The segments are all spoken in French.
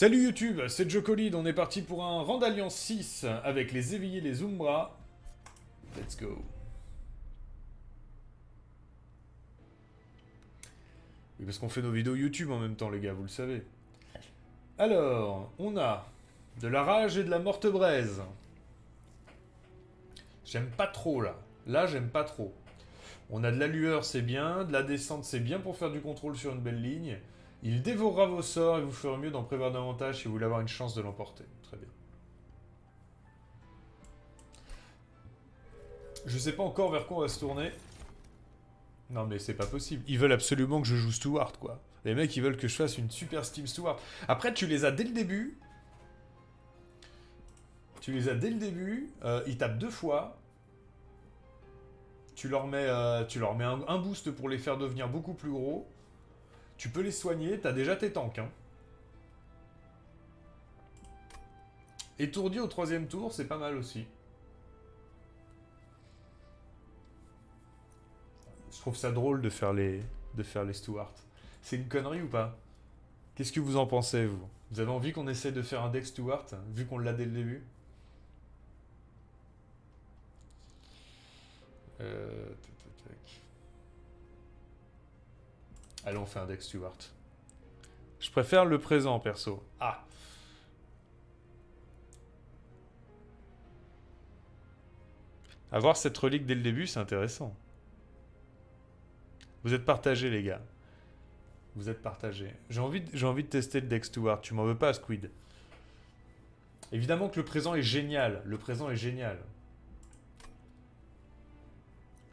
Salut YouTube, c'est Jocolid, on est parti pour un rang d'Alliance 6 avec les éveillés, les Umbra. Let's go. Oui, parce qu'on fait nos vidéos YouTube en même temps, les gars, vous le savez. Alors, on a de la rage et de la morte braise. J'aime pas trop, là. Là, j'aime pas trop. On a de la lueur, c'est bien. De la descente, c'est bien pour faire du contrôle sur une belle ligne. Il dévorera vos sorts et vous ferez mieux d'en prévoir davantage si vous voulez avoir une chance de l'emporter. Très bien. Je sais pas encore vers quoi on va se tourner. Non mais c'est pas possible. Ils veulent absolument que je joue Steward, quoi. Les mecs, ils veulent que je fasse une super Steam Steward. Après, tu les as dès le début. Tu les as dès le début. Ils tapent 2 fois. Tu leur mets un boost pour les faire devenir beaucoup plus gros. Tu peux les soigner. T'as déjà tes tanks, hein. Étourdi au 3e tour, c'est pas mal aussi. Je trouve ça drôle de faire les Stewards. C'est une connerie ou pas? Qu'est-ce que vous en pensez, vous? Vous avez envie qu'on essaie de faire un deck Steward, vu qu'on l'a dès le début? Tac. Allez, on fait un deck Steward. Je préfère le présent, perso. Ah! Avoir cette relique dès le début, c'est intéressant. Vous êtes partagés, les gars. Vous êtes partagés. J'ai envie de tester le deck Steward. Tu m'en veux pas, Squid? Évidemment que le présent est génial. Le présent est génial.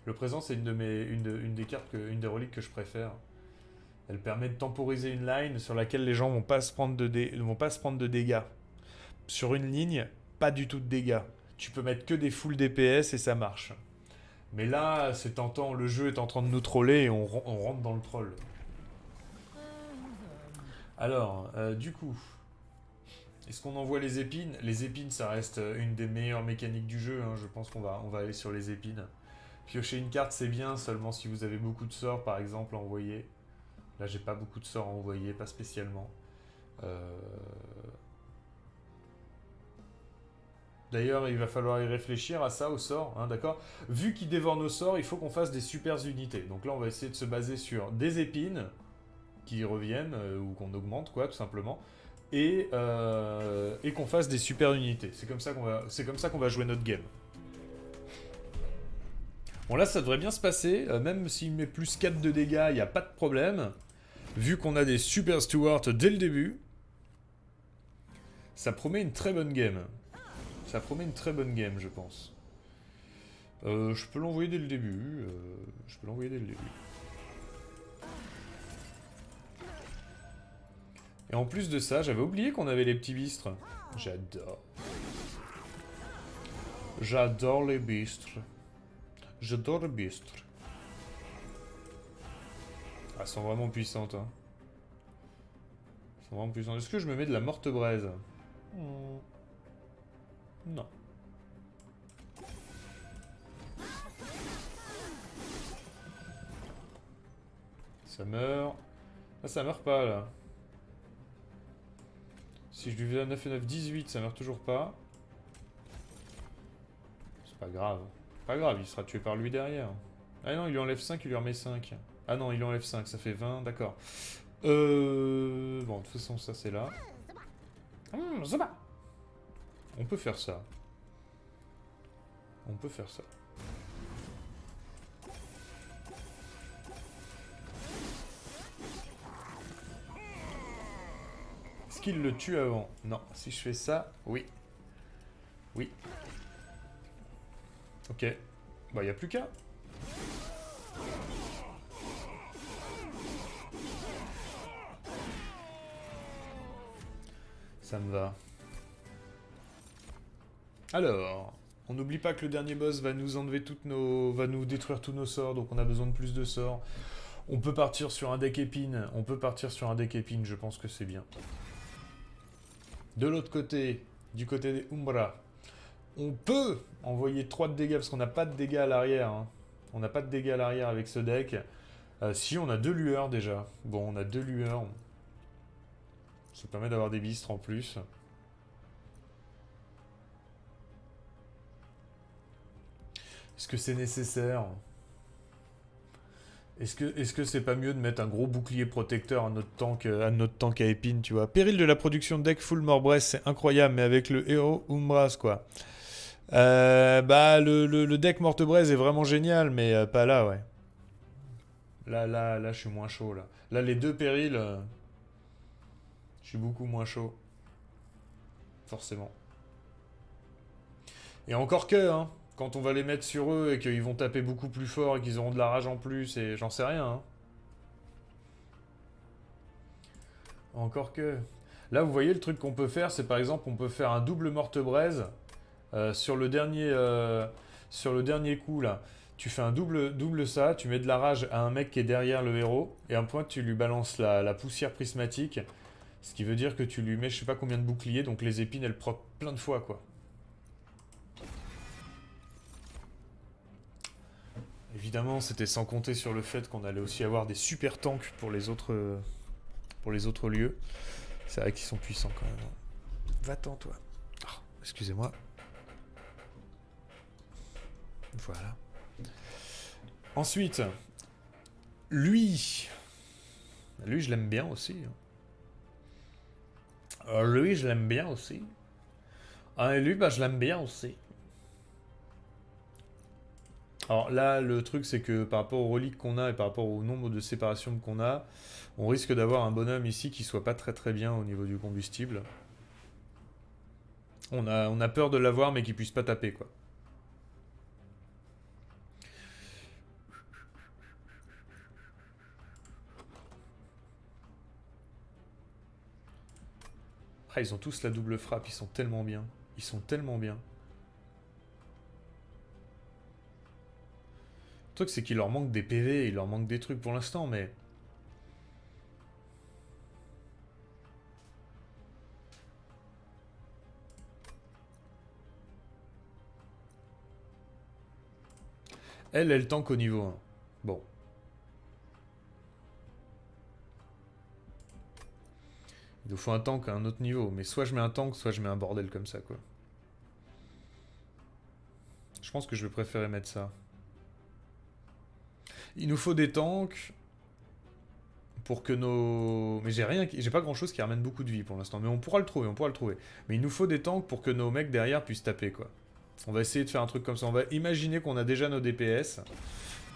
Le présent, c'est une des cartes, une des reliques que je préfère. Elle permet de temporiser une line sur laquelle les gens vont pas se prendre de dégâts. Sur une ligne, pas du tout de dégâts. Tu peux mettre que des full DPS et ça marche. Mais là, c'est tentant, le jeu est en train de nous troller et on rentre dans le troll. Alors, du coup, est-ce qu'on envoie les épines? Les épines, ça reste une des meilleures mécaniques du jeu, hein. Je pense qu'on va aller sur les épines. Piocher une carte, c'est bien, seulement si vous avez beaucoup de sorts, par exemple, à envoyer. Là, j'ai pas beaucoup de sorts à envoyer, pas spécialement. D'ailleurs, il va falloir y réfléchir à ça, au sort, hein, d'accord? Vu qu'il dévore nos sorts, il faut qu'on fasse des super unités. Donc là, on va essayer de se baser sur des épines qui reviennent, ou qu'on augmente, quoi, tout simplement. Et qu'on fasse des super unités. C'est comme ça qu'on va jouer notre game. Bon, là, ça devrait bien se passer. Même s'il met plus 4 de dégâts, il n'y a pas de problème. Vu qu'on a des super stewards dès le début, ça promet une très bonne game. Ça promet une très bonne game, je pense. Je peux l'envoyer dès le début. Et en plus de ça, j'avais oublié qu'on avait les petits bistres. J'adore. J'adore les bistres. J'adore les bistres. Ah, elles sont vraiment puissantes, hein. Elles sont vraiment puissantes. Est-ce que je me mets de la morte braise? Non. Ça meurt. Ah, ça meurt pas, là. Si je lui fais 9 et 9, 18, ça meurt toujours pas. C'est pas grave. Pas grave, il sera tué par lui derrière. Ah non, il lui enlève 5, il lui remet 5. Ah non, il lui enlève 5, ça fait 20, d'accord. Bon, de toute façon, ça c'est là. On peut faire ça. On peut faire ça. Est-ce qu'il le tue avant? Non. Si je fais ça, oui. Oui. Ok. Bah, y a plus qu'à. Ça me va. Alors, on n'oublie pas que le dernier boss va nous enlever va nous détruire tous nos sorts, donc on a besoin de plus de sorts. On peut partir sur un deck épine. Je pense que c'est bien. De l'autre côté, du côté des Umbra, on peut envoyer 3 de dégâts, parce qu'on n'a pas de dégâts à l'arrière, hein. On n'a pas de dégâts à l'arrière avec ce deck. Si, on a 2 lueurs déjà. Bon, on a 2 lueurs. Ça permet d'avoir des bistres en plus. Est-ce que c'est nécessaire? Est-ce que c'est pas mieux de mettre un gros bouclier protecteur à notre tank à épines, tu vois? Péril de la production de deck full Morbrez, c'est incroyable, mais avec le héros Umbras, quoi. Bah, le deck Mortebraise est vraiment génial, mais pas là, ouais. Là, je suis moins chaud, là. Là, les deux périls, je suis beaucoup moins chaud. Forcément. Et encore que, hein, quand on va les mettre sur eux et qu'ils vont taper beaucoup plus fort et qu'ils auront de la rage en plus, et j'en sais rien, hein. Encore que. Là, vous voyez, le truc qu'on peut faire, c'est par exemple, on peut faire un double Mortebraise sur le dernier coup, là. Tu fais un double ça, tu mets de la rage à un mec qui est derrière le héros, et un point, tu lui balances la poussière prismatique, ce qui veut dire que tu lui mets je sais pas combien de boucliers, donc les épines, elles proc plein de fois, quoi. Évidemment, c'était sans compter sur le fait qu'on allait aussi avoir des super tanks pour les autres lieux. C'est vrai qu'ils sont puissants quand même. Va-t'en, toi. Oh, excusez-moi. Voilà. Ensuite, lui, je l'aime bien aussi. Lui, je l'aime bien aussi. Ah, et lui, bah, je l'aime bien aussi. Alors là, le truc, c'est que par rapport aux reliques qu'on a et par rapport au nombre de séparations qu'on a, on risque d'avoir un bonhomme ici qui soit pas très très bien au niveau du combustible. On a peur de l'avoir, mais qu'il puisse pas taper, quoi. Ah, ils ont tous la double frappe, ils sont tellement bien. Ils sont tellement bien. Le truc, c'est qu'il leur manque des PV, il leur manque des trucs pour l'instant, mais... Elle tank au niveau 1. Bon. Il nous faut un tank à un autre niveau, mais soit je mets un tank, soit je mets un bordel comme ça, quoi. Je pense que je vais préférer mettre ça. Il nous faut des tanks pour que nos... Mais j'ai pas grand chose qui ramène beaucoup de vie pour l'instant, mais on pourra le trouver, Mais il nous faut des tanks pour que nos mecs derrière puissent taper, quoi. On va essayer de faire un truc comme ça, on va imaginer qu'on a déjà nos DPS.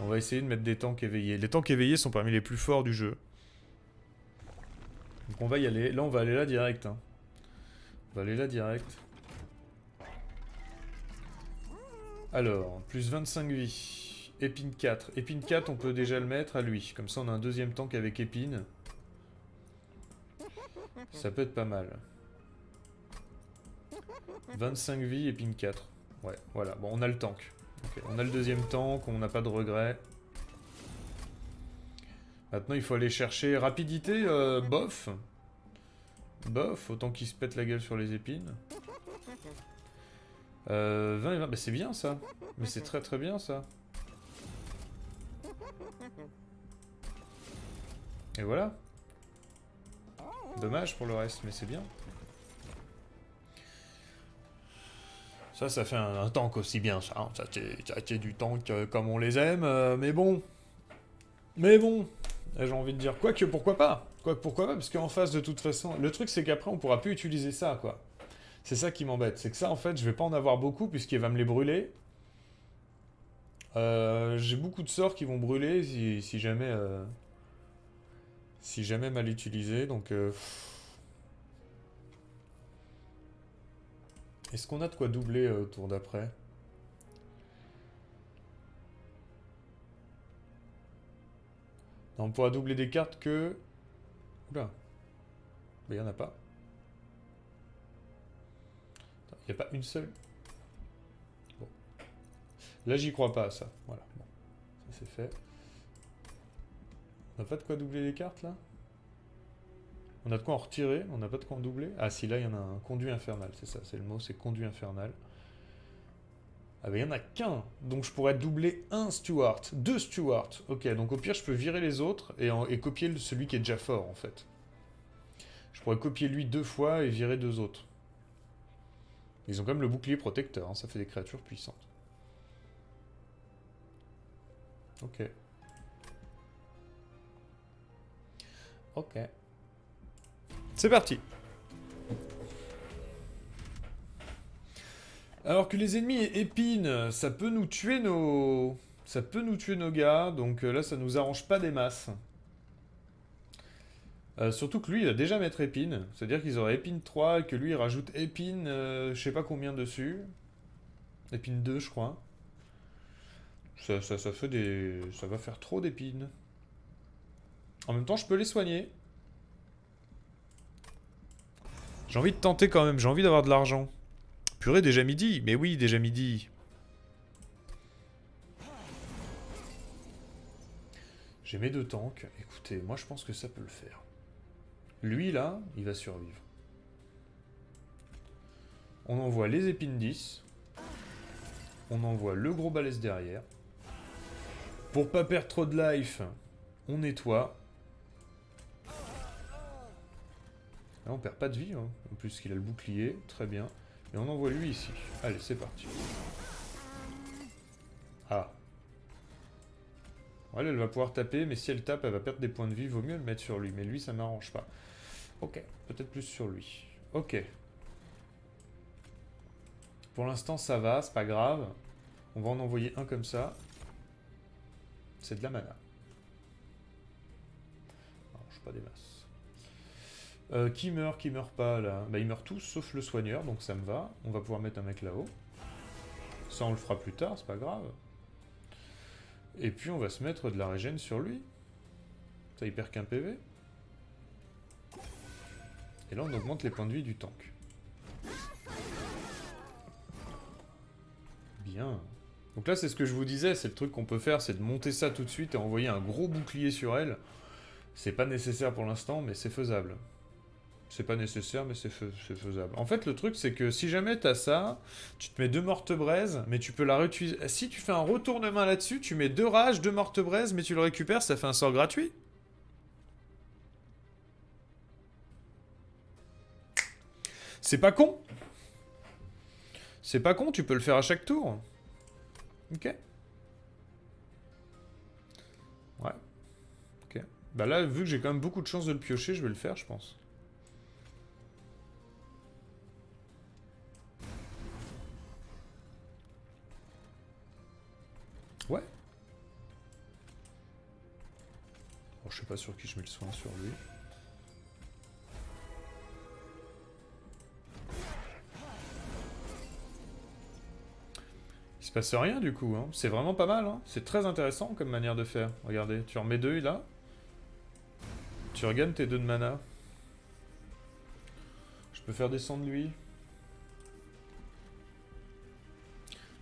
On va essayer de mettre des tanks éveillés. Les tanks éveillés sont parmi les plus forts du jeu. Donc on va y aller, là on va aller là direct, hein. On va aller là direct. Alors, plus 25 vies. Épine 4. Épine 4, on peut déjà le mettre à lui. Comme ça, on a un deuxième tank avec épine. Ça peut être pas mal. 25 vies, épine 4. Ouais, voilà. Bon, on a le tank. Okay. On a le deuxième tank, on n'a pas de regrets. Maintenant, il faut aller chercher rapidité, bof. Bof, autant qu'il se pète la gueule sur les épines. 20 et 20, bah c'est bien ça. Mais c'est très très bien ça. Et voilà. Dommage pour le reste, mais c'est bien. Ça fait un tank aussi bien, ça. Hein. Ça c'est du tank comme on les aime, mais bon. J'ai envie de dire, quoique, pourquoi pas? Pourquoi pas? Parce qu'en face, de toute façon, le truc, c'est qu'après, on pourra plus utiliser ça, quoi. C'est ça qui m'embête. C'est que ça, en fait, je vais pas en avoir beaucoup, puisqu'il va me les brûler. J'ai beaucoup de sorts qui vont brûler si jamais... si jamais mal utilisé, donc... Est-ce qu'on a de quoi doubler au tour d'après? Non, on pourra doubler des cartes que... Oula. Mais il n'y en a pas. Il n'y a pas une seule. Bon. Là, j'y crois pas, ça. Voilà. Bon. Ça, c'est fait. On n'a pas de quoi doubler les cartes, là? On a de quoi en retirer, on n'a pas de quoi en doubler. Ah si, là il y en a un conduit infernal, c'est ça, c'est le mot, c'est conduit infernal. Ah bah il y en a qu'un, donc je pourrais doubler un Steward, deux Stewards. Ok, donc au pire je peux virer les autres et copier celui qui est déjà fort en fait. Je pourrais copier lui 2 fois et virer 2 autres. Ils ont quand même le bouclier protecteur, hein, ça fait des créatures puissantes. Ok. Ok. C'est parti. Alors que les ennemis épinent, ça peut nous tuer nos... Ça peut nous tuer nos gars, donc là ça nous arrange pas des masses. Surtout que lui il a déjà mettre épine, c'est-à-dire qu'ils auraient épine 3 et que lui il rajoute épine je sais pas combien dessus. Épine 2 je crois. Ça fait des... Ça va faire trop d'épines. En même temps je peux les soigner. J'ai envie de tenter quand même, j'ai envie d'avoir de l'argent. Purée, déjà midi? Mais oui, déjà midi. J'ai mes 2 tanks. Écoutez, moi je pense que ça peut le faire. Lui là, il va survivre. On envoie les épines 10. On envoie le gros balèze derrière. Pour pas perdre trop de life, on nettoie. Là, on perd pas de vie, hein. En plus qu'il a le bouclier, très bien. Et on envoie lui ici. Allez, c'est parti. Ah. Elle va pouvoir taper, mais si elle tape, elle va perdre des points de vie. Vaut mieux le mettre sur lui. Mais lui, ça m'arrange pas. Ok, peut-être plus sur lui. Ok. Pour l'instant, ça va, c'est pas grave. On va en envoyer un comme ça. C'est de la mana. Non, je pas des masses. Qui meurt pas là? Bah ils meurent tous sauf le soigneur, donc ça me va. On va pouvoir mettre un mec là-haut. Ça on le fera plus tard, c'est pas grave. Et puis on va se mettre de la régène sur lui. Ça il perd qu'un PV. Et là on augmente les points de vie du tank. Bien. Donc là c'est ce que je vous disais, c'est le truc qu'on peut faire, c'est de monter ça tout de suite et envoyer un gros bouclier sur elle. C'est pas nécessaire pour l'instant, mais c'est faisable. C'est pas nécessaire, mais c'est faisable. En fait, le truc, c'est que si jamais t'as ça, tu te mets 2 morte-braises, mais tu peux la réutiliser. Si tu fais un retournement là-dessus, tu mets 2 rages, 2 morte-braises, mais tu le récupères, ça fait un sort gratuit. C'est pas con. C'est pas con, tu peux le faire à chaque tour. Ok. Ouais. Ok. Bah là, vu que j'ai quand même beaucoup de chances de le piocher, je vais le faire, je pense. Ouais. Bon, je sais pas sur qui je mets le soin, sur lui. Il se passe rien du coup, hein. C'est vraiment pas mal, hein. C'est très intéressant comme manière de faire. Regardez, tu en mets 2 là. Tu regagnes tes 2 de mana. Je peux faire descendre lui.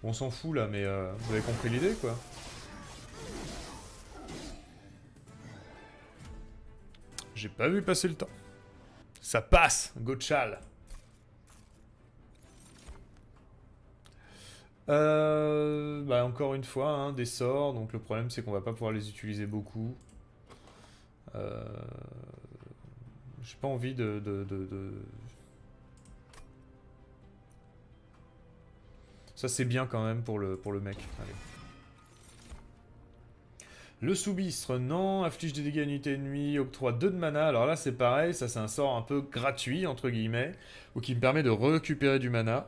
On s'en fout là, mais vous avez compris l'idée quoi. J'ai pas vu passer le temps. Ça passe, Gochal. Bah encore une fois, hein, des sorts, donc le problème c'est qu'on va pas pouvoir les utiliser beaucoup. J'ai pas envie de... Ça c'est bien quand même pour le mec. Allez. Le sous-bistre, non. Afflige des dégâts à unité ennemie, octroie 2 de mana. Alors là c'est pareil, ça c'est un sort un peu gratuit, entre guillemets, ou qui me permet de récupérer du mana.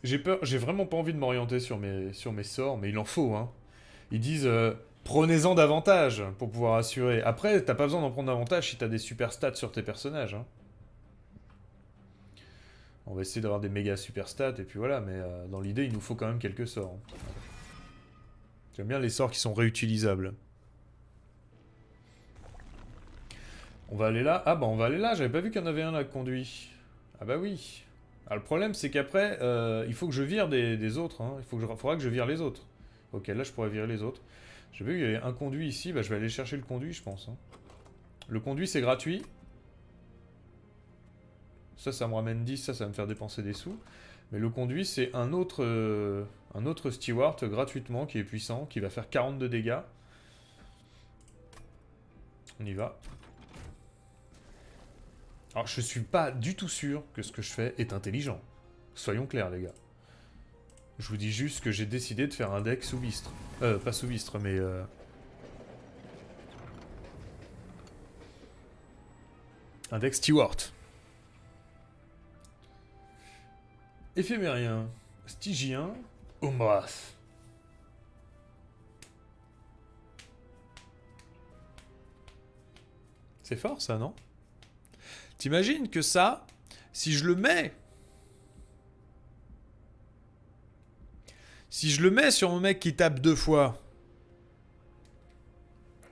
J'ai vraiment pas envie de m'orienter sur mes sorts, mais il en faut, hein. Ils disent, prenez-en davantage pour pouvoir assurer. Après, t'as pas besoin d'en prendre davantage si t'as des super stats sur tes personnages, hein. On va essayer d'avoir des méga super stats, et puis voilà, mais dans l'idée, il nous faut quand même quelques sorts, hein. J'aime bien les sorts qui sont réutilisables. On va aller là. Ah bah on va aller là, j'avais pas vu qu'il y en avait un là conduit. Ah bah oui. Alors le problème c'est qu'après, il faut que je vire des autres, hein. Faudra que je vire les autres. Ok, là je pourrais virer les autres. J'ai vu qu'il y avait un conduit ici, bah je vais aller chercher le conduit je pense, hein. Le conduit c'est gratuit. Ça me ramène 10, ça va me faire dépenser des sous. Mais le conduit c'est un autre steward gratuitement qui est puissant, qui va faire 42 dégâts. On y va. Alors, je suis pas du tout sûr que ce que je fais est intelligent. Soyons clairs, les gars. Je vous dis juste que j'ai décidé de faire un deck sous bistre. Pas sous bistre, mais... un deck Stewart. Éphémérien. Stygien. Umbras. C'est fort, ça, non? T'imagines que ça, si je le mets... Si je le mets sur mon mec qui tape 2 fois...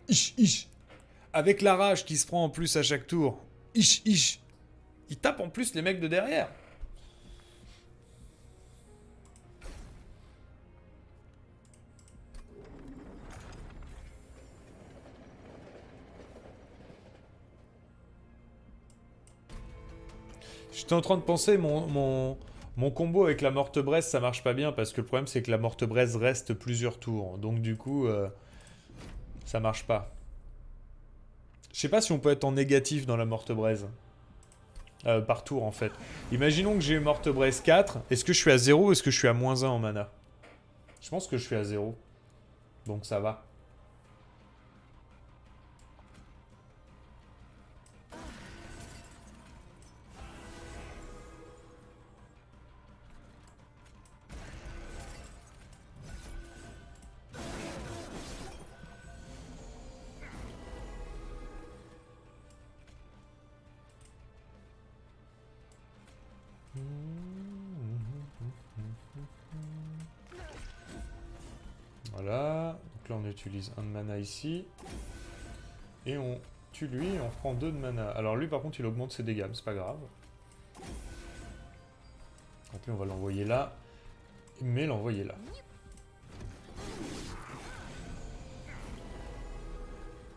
Ish. Avec la rage qui se prend en plus à chaque tour. Ish. Il tape en plus les mecs de derrière. J'étais en train de penser, mon combo avec la morte braise, ça marche pas bien, parce que le problème, c'est que la morte braise reste plusieurs tours. Donc du coup, ça marche pas. Je sais pas si on peut être en négatif dans la morte braise. Par tour, en fait. Imaginons que j'ai morte braise 4. Est-ce que je suis à 0 ou est-ce que je suis à -1 en mana? Je pense que je suis à 0. Donc ça va. Voilà. Donc là, on utilise 1 de mana ici. Et on tue lui, et on prend 2 de mana. Alors lui, par contre, il augmente ses dégâts, mais c'est pas grave. Donc lui, on va l'envoyer là. Mais l'envoyer là.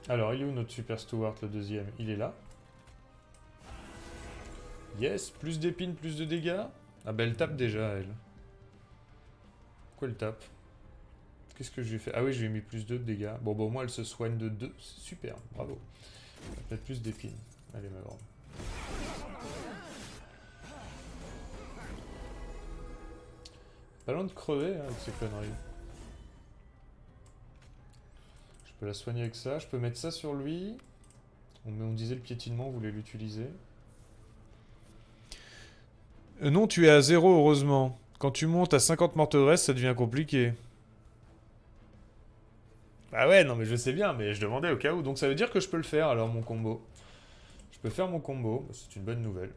Alors, il est où notre Super Stewart, le deuxième? Il est là. Yes, plus d'épines, plus de dégâts. Ah bah elle tape déjà, elle. Pourquoi elle tape? Qu'est-ce que je lui ai fait? Ah oui, je lui ai mis plus 2 de dégâts. Bon, bah au moins elle se soigne de 2. C'est super, bravo. Peut-être plus d'épines. Allez, ma grande. Pas loin de crever hein, avec ces conneries. Je peux la soigner avec ça. Je peux mettre ça sur lui. On disait le piétinement, on voulait l'utiliser. Non, tu es à 0, heureusement. Quand tu montes à 50 morteresses, ça devient compliqué. Ah ouais, non mais je sais bien, mais je demandais au cas où. Donc ça veut dire que je peux le faire, alors, mon combo. Je peux faire mon combo. C'est une bonne nouvelle.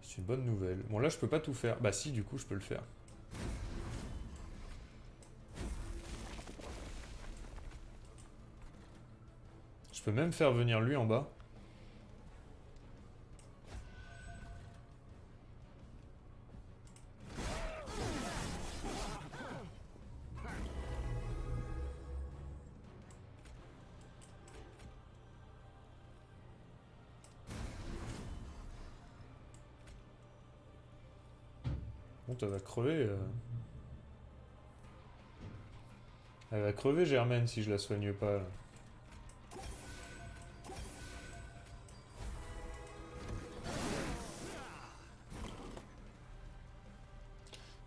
C'est une bonne nouvelle. Bon, là, je peux pas tout faire. Bah si, du coup, je peux le faire. Je peux même faire venir lui en bas. Bon, elle va crever. Elle va crever, Germaine, si je la soigne pas. Là.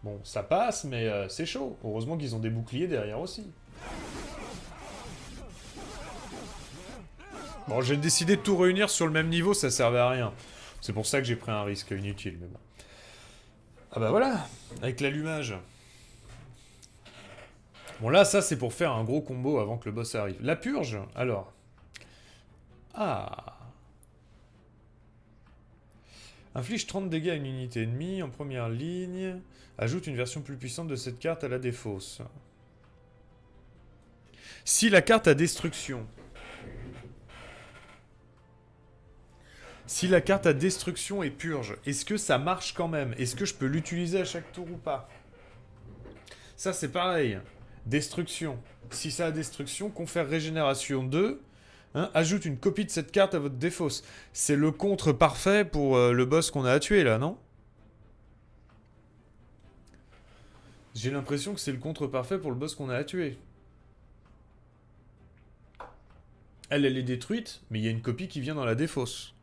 Bon, ça passe, mais c'est chaud. Heureusement qu'ils ont des boucliers derrière aussi. Bon, j'ai décidé de tout réunir sur le même niveau, ça servait à rien. C'est pour ça que j'ai pris un risque inutile, mais bon. Ah bah voilà, avec l'allumage. Bon là, ça c'est pour faire un gros combo avant que le boss arrive. La purge, alors. Ah. Inflige 30 dégâts à une unité ennemie en première ligne. Ajoute une version plus puissante de cette carte à la défausse. Si la carte a destruction. Si la carte a destruction et purge, est-ce que ça marche quand même? Est-ce que je peux l'utiliser à chaque tour ou pas? Ça c'est pareil. Destruction. Si ça a destruction, confère régénération 2. Hein, ajoute une copie de cette carte à votre défausse. C'est le contre parfait pour le boss qu'on a à tuer là, non? J'ai l'impression que c'est le contre parfait pour le boss qu'on a à tuer. Elle est détruite, mais il y a une copie qui vient dans la défausse.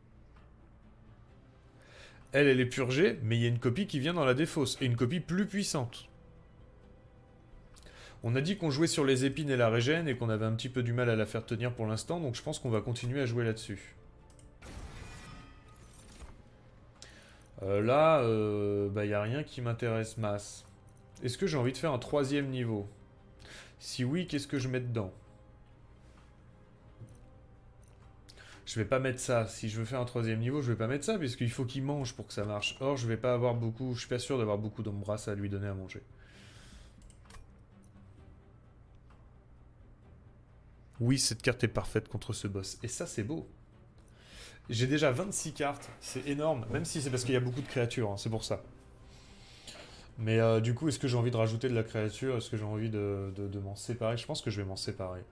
Elle est purgée, mais il y a une copie qui vient dans la défausse. Et une copie plus puissante. On a dit qu'on jouait sur les épines et la régène et qu'on avait un petit peu du mal à la faire tenir pour l'instant, donc je pense qu'on va continuer à jouer là-dessus. Là, bah y a rien qui m'intéresse masse. Est-ce que j'ai envie de faire un 3e niveau? Si oui, qu'est-ce que je mets dedans? Je vais pas mettre ça. Si je veux faire un 3e niveau, je vais pas mettre ça, puisqu'il faut qu'il mange pour que ça marche. Or, je vais pas avoir beaucoup... Je suis pas sûr d'avoir beaucoup d'Ombras à lui donner à manger. Oui, cette carte est parfaite contre ce boss. Et ça, c'est beau. J'ai déjà 26 cartes. C'est énorme. Même si c'est parce qu'il y a beaucoup de créatures. Hein, c'est pour ça. Mais du coup, est-ce que j'ai envie de rajouter de la créature? Est-ce que j'ai envie de m'en séparer? Je pense que je vais m'en séparer.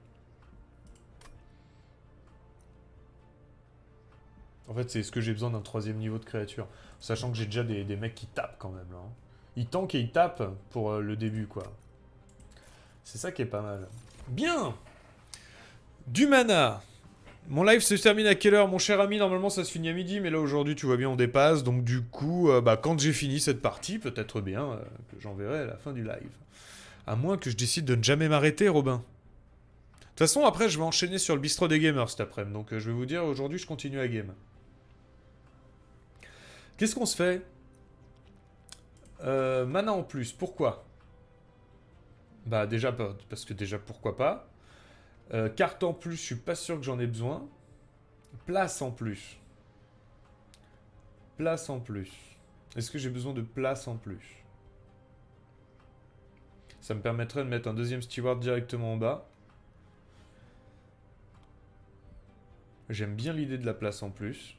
En fait, c'est est-ce que j'ai besoin d'un 3e niveau de créature? Sachant que j'ai déjà des mecs qui tapent quand même, là. Hein. Ils tankent et ils tapent pour le début, quoi. C'est ça qui est pas mal. Bien! Du mana! Mon live se termine à quelle heure, mon cher ami? Normalement, ça se finit à midi, mais là, aujourd'hui, tu vois bien, on dépasse. Donc, du coup, bah, quand j'ai fini cette partie, peut-être bien que j'enverrai à la fin du live. À moins que je décide de ne jamais m'arrêter, Robin. De toute façon, après, je vais enchaîner sur le bistrot des gamers cet après-midi. Donc, je vais vous dire, aujourd'hui, je continue à game. Qu'est-ce qu'on se fait? Mana en plus, pourquoi? Bah, déjà, parce que déjà, pourquoi pas? Carte en plus, je suis pas sûr que j'en ai besoin. Place en plus. Place en plus. Est-ce que j'ai besoin de place en plus? Ça me permettrait de mettre un 2e steward directement en bas. J'aime bien l'idée de la place en plus.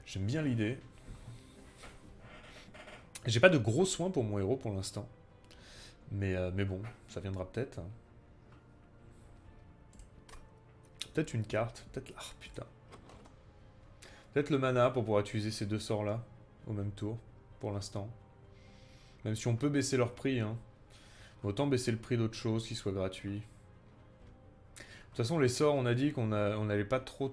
J'aime bien l'idée. J'ai pas de gros soins pour mon héros pour l'instant. Mais bon, ça viendra peut-être. Peut-être une carte. Peut-être... Ah, putain. Peut-être le mana pour pouvoir utiliser ces 2 sorts-là. Au même tour. Pour l'instant. Même si on peut baisser leur prix. Hein. Autant baisser le prix d'autres choses qui soient gratuits. De toute façon, les sorts, on a dit qu'on n'allait pas trop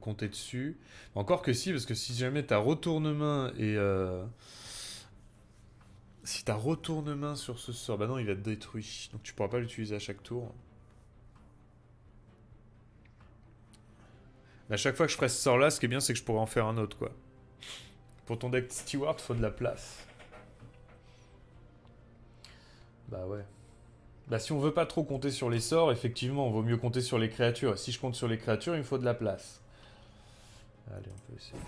compter dessus. Encore que si, parce que si jamais t'as retourne-main et... Si t'as retourne-main sur ce sort, bah non, il va être détruit. Donc tu pourras pas l'utiliser à chaque tour. Mais à chaque fois que je ferai ce sort-là, ce qui est bien, c'est que je pourrai en faire un autre, quoi. Pour ton deck Steward, faut de la place. Bah ouais. Bah si on veut pas trop compter sur les sorts, effectivement, on vaut mieux compter sur les créatures. Et si je compte sur les créatures, il me faut de la place. Allez, on peut essayer.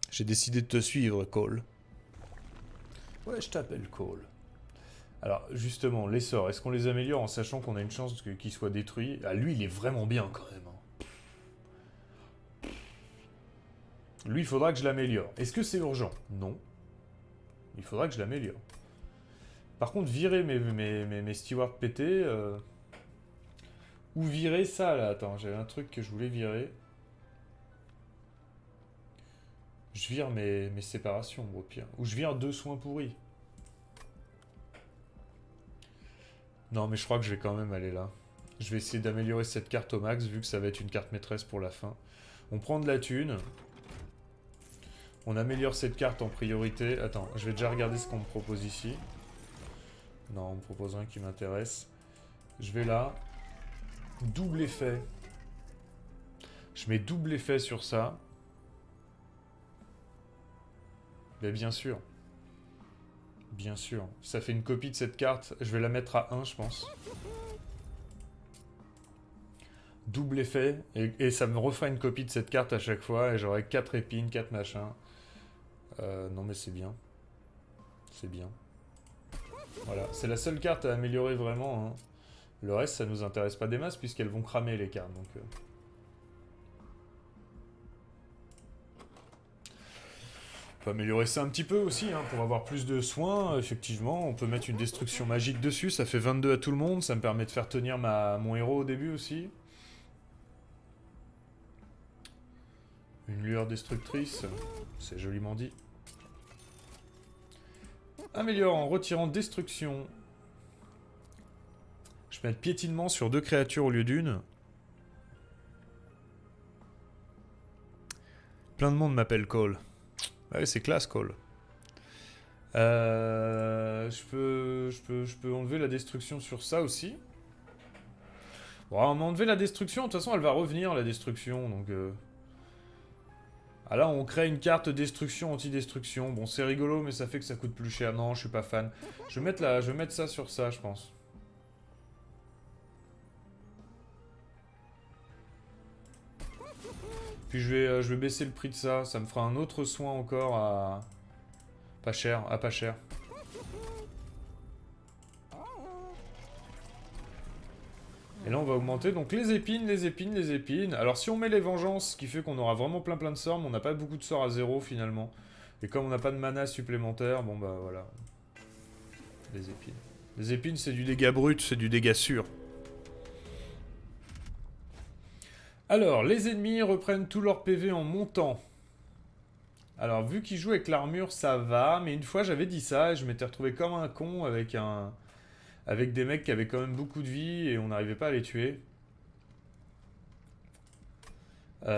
J'ai décidé de te suivre, Cole. Ouais, je t'appelle Cole. Alors, justement, les sorts, est-ce qu'on les améliore en sachant qu'on a une chance qu'ils soient détruits? Ah, lui, il est vraiment bien, quand même. Hein. Lui, il faudra que je l'améliore. Est-ce que c'est urgent? Non. Il faudra que je l'améliore. Par contre, virer mes stewards pétés... Ou virer ça, là. Attends, j'avais un truc que je voulais virer. Je vire mes séparations, au pire. Ou je vire 2 soins pourris. Non, mais je crois que je vais quand même aller là. Je vais essayer d'améliorer cette carte au max, vu que ça va être une carte maîtresse pour la fin. On prend de la thune. On améliore cette carte en priorité. Attends, je vais déjà regarder ce qu'on me propose ici. Non, on me propose rien qui m'intéresse. Je vais là. Double effet. Je mets double effet sur ça. Mais bien sûr. Bien sûr. Ça fait une copie de cette carte. Je vais la mettre à 1, je pense. Double effet. Et ça me refera une copie de cette carte à chaque fois. Et j'aurai 4 épines, 4 machins. Non mais c'est bien. C'est bien. Voilà. C'est la seule carte à améliorer vraiment. Hein. Le reste, ça nous intéresse pas des masses puisqu'elles vont cramer les cartes. Donc, On peut améliorer ça un petit peu aussi, hein, pour avoir plus de soins, effectivement. On peut mettre une destruction magique dessus, ça fait 22 à tout le monde, ça me permet de faire tenir mon héros au début aussi. Une lueur destructrice, c'est joliment dit. Améliore en retirant destruction. Je peux mettre piétinement sur 2 créatures au lieu d'une. Plein de monde m'appelle Cole. Ouais, c'est classe, Cole. Je peux enlever la destruction sur ça aussi. Bon, on va enlever la destruction. De toute façon, elle va revenir, la destruction. Donc, ah là, on crée une carte destruction, anti-destruction. Bon, c'est rigolo, mais ça fait que ça coûte plus cher. Non, je suis pas fan. Je vais mettre ça sur ça, je pense. Puis je vais baisser le prix de ça. Ça me fera un autre soin encore à... Pas cher, à pas cher. Et là, on va augmenter donc les épines, les épines, les épines. Alors, si on met les vengeances, ce qui fait qu'on aura vraiment plein de sorts, mais on n'a pas beaucoup de sorts à 0 finalement. Et comme on n'a pas de mana supplémentaire, bon bah voilà. Les épines. Les épines, c'est du dégât brut, c'est du dégât sûr. Alors, les ennemis reprennent tout leur PV en montant. Alors, vu qu'ils jouent avec l'armure, ça va. Mais une fois, j'avais dit ça et je m'étais retrouvé comme un con avec des mecs qui avaient quand même beaucoup de vie et on n'arrivait pas à les tuer. En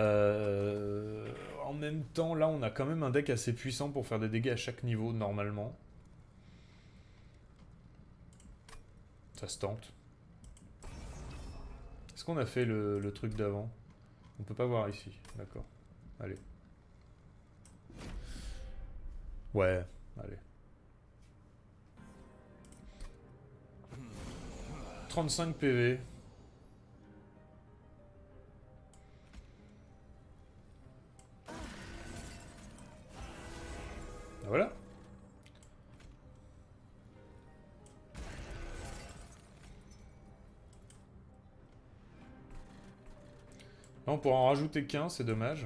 même temps, là, on a quand même un deck assez puissant pour faire des dégâts à chaque niveau, normalement. Ça se tente. Est-ce qu'on a fait le truc d'avant? On peut pas voir ici, d'accord. Allez. Ouais, allez. 35 PV. Voilà. Là, on pourra en rajouter qu'un, c'est dommage.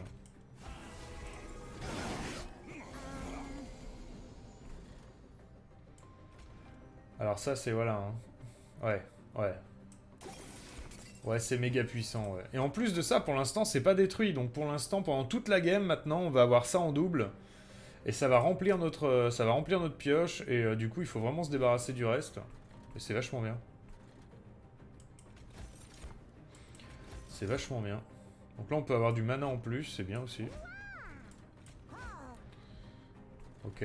Alors ça, c'est voilà. Hein. Ouais, ouais. Ouais, c'est méga puissant, ouais. Et en plus de ça, pour l'instant, c'est pas détruit. Donc pour l'instant, pendant toute la game, maintenant, on va avoir ça en double. Et ça va remplir notre pioche. Et du coup, il faut vraiment se débarrasser du reste. Et c'est vachement bien. C'est vachement bien. Donc là, on peut avoir du mana en plus, c'est bien aussi. Ok.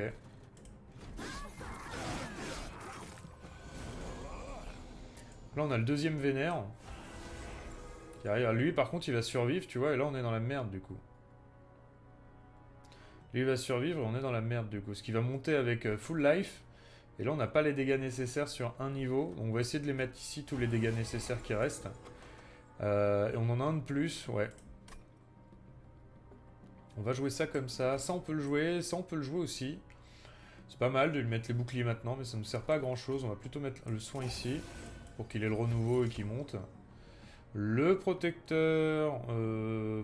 Là, on a le deuxième vénère. Qui arrive. Lui, par contre, il va survivre, tu vois. Et là, on est dans la merde, du coup. Lui, il va survivre et on est dans la merde, du coup. Ce qui va monter avec full life. Et là, on n'a pas les dégâts nécessaires sur un niveau. Donc, on va essayer de les mettre ici, tous les dégâts nécessaires qui restent. Et on en a un de plus, ouais. On va jouer ça comme ça. Ça, on peut le jouer. Ça, on peut le jouer aussi. C'est pas mal de lui mettre les boucliers maintenant, mais ça ne sert pas à grand chose. On va plutôt mettre le soin ici, pour qu'il ait le renouveau et qu'il monte. Le protecteur,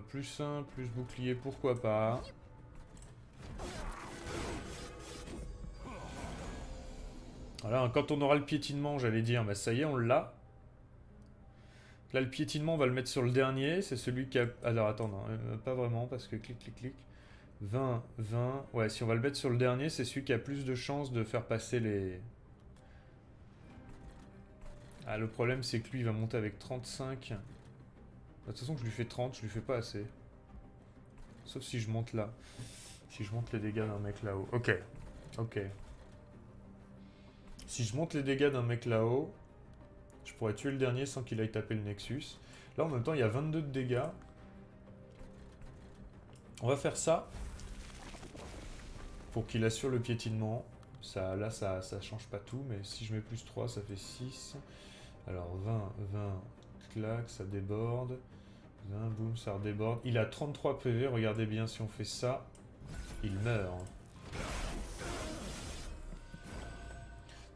plus 1, plus bouclier, pourquoi pas. Voilà, quand on aura le piétinement, j'allais dire, bah ça y est, on l'a. Là, le piétinement, on va le mettre sur le dernier. C'est celui qui a... Alors, attends, non, pas vraiment, parce que clic, clic, clic. 20, 20... Ouais, si on va le mettre sur le dernier, c'est celui qui a plus de chances de faire passer les... Ah, le problème, c'est que lui, il va monter avec 35. De toute façon, je lui fais 30, je lui fais pas assez. Sauf si je monte là. Si je monte les dégâts d'un mec là-haut. Ok. Ok. Si je monte les dégâts d'un mec là-haut, je pourrais tuer le dernier sans qu'il aille taper le Nexus. Là, en même temps, il y a 22 de dégâts. On va faire ça. Pour qu'il assure le piétinement. Ça, là, ça change pas tout, mais si je mets plus 3, ça fait 6. Alors, 20, 20, clac, ça déborde. 20, boum, ça redéborde. Il a 33 PV, regardez bien, si on fait ça, il meurt.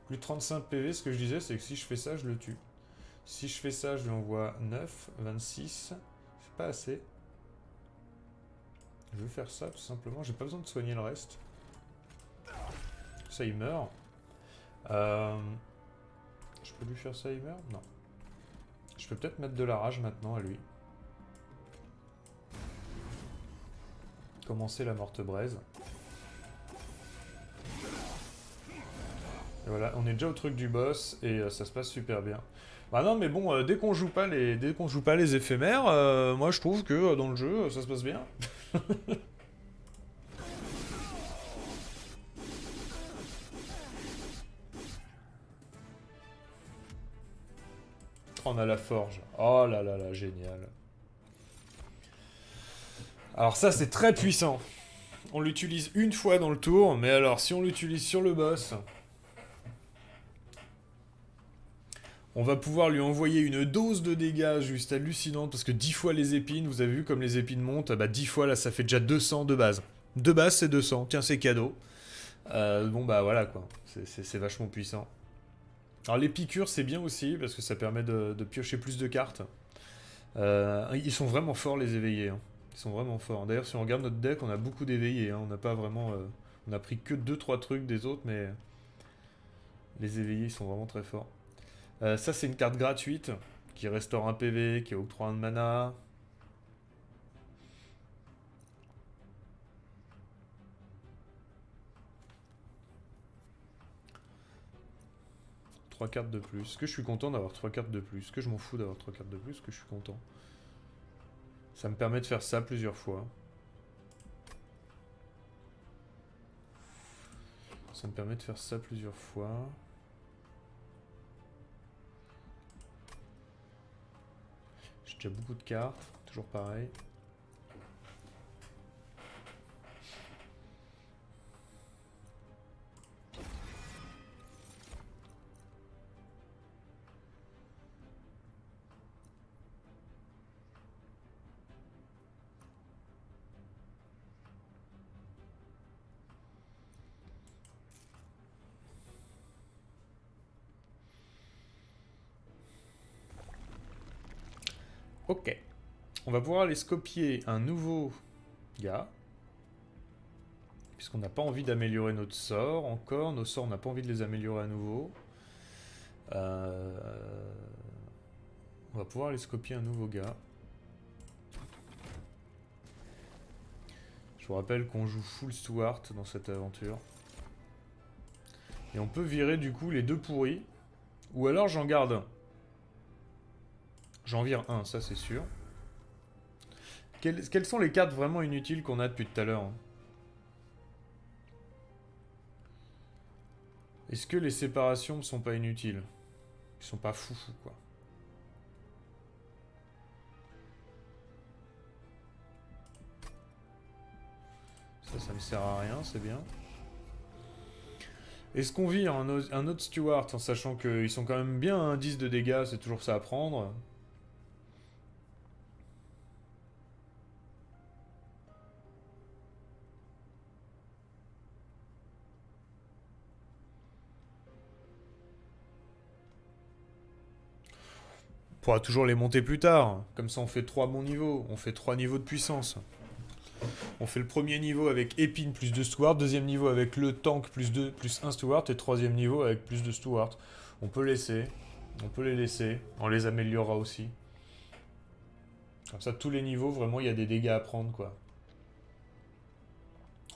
Plus de 35 PV, ce que je disais, c'est que si je fais ça, je le tue. Si je fais ça, je lui envoie 9, 26. C'est pas assez. Je vais faire ça, tout simplement. J'ai pas besoin de soigner le reste. Ça, il meurt. Je peux lui faire ça, il meurt? Non. Je peux peut-être mettre de la rage maintenant à lui. Commencer la morte braise. Et voilà, on est déjà au truc du boss et ça se passe super bien. Bah non mais bon, dès qu'on joue pas les éphémères, moi je trouve que dans le jeu ça se passe bien. On a la forge. Oh là là là, génial. Alors ça c'est très puissant. On l'utilise une fois dans le tour, mais alors si on l'utilise sur le boss, on va pouvoir lui envoyer une dose de dégâts juste hallucinante, parce que 10 fois les épines, vous avez vu comme les épines montent, bah 10 fois là ça fait déjà 200 de base. De base c'est 200, tiens c'est cadeau. Bon bah voilà quoi, c'est vachement puissant. Alors les piqûres c'est bien aussi, parce que ça permet de piocher plus de cartes. Ils sont vraiment forts les éveillés, hein. Ils sont vraiment forts. D'ailleurs si on regarde notre deck, on a beaucoup d'éveillés, hein. On n'a pas vraiment... on a pris que 2-3 trucs des autres, mais... Les éveillés ils sont vraiment très forts. Ça c'est une carte gratuite, qui restaure un PV, qui octroie un de mana. Trois cartes de plus. Est-ce que je suis content d'avoir 3 cartes de plus? Est-ce que je m'en fous d'avoir 3 cartes de plus? Est-ce que je suis content? Ça me permet de faire ça plusieurs fois. Ça me permet de faire ça plusieurs fois. J'ai déjà beaucoup de cartes. Toujours pareil. Ok. On va pouvoir aller scopier un nouveau gars. Puisqu'on n'a pas envie d'améliorer notre sort encore. Nos sorts, on n'a pas envie de les améliorer à nouveau. On va pouvoir aller scopier un nouveau gars. Je vous rappelle qu'on joue full Stuart dans cette aventure. Et on peut virer du coup les deux pourris. Ou alors j'en garde un. J'en vire un, ça c'est sûr. Quelles sont les cartes vraiment inutiles qu'on a depuis tout à l'heure, hein? Est-ce que les séparations ne sont pas inutiles? Ils sont pas foufou quoi. Ça me sert à rien, c'est bien. Est-ce qu'on vire un autre Steward en sachant qu'ils sont quand même bien à 10 de dégâts, c'est toujours ça à prendre. On pourra toujours les monter plus tard. Comme ça on fait 3 bons niveaux, on fait 3 niveaux de puissance. On fait le premier niveau avec épine plus 2 Steward, deuxième niveau avec le tank plus 2 plus 1 Steward et troisième niveau avec plus de Steward. On peut laisser, on peut les laisser, on les améliorera aussi. Comme ça tous les niveaux vraiment il y a des dégâts à prendre quoi.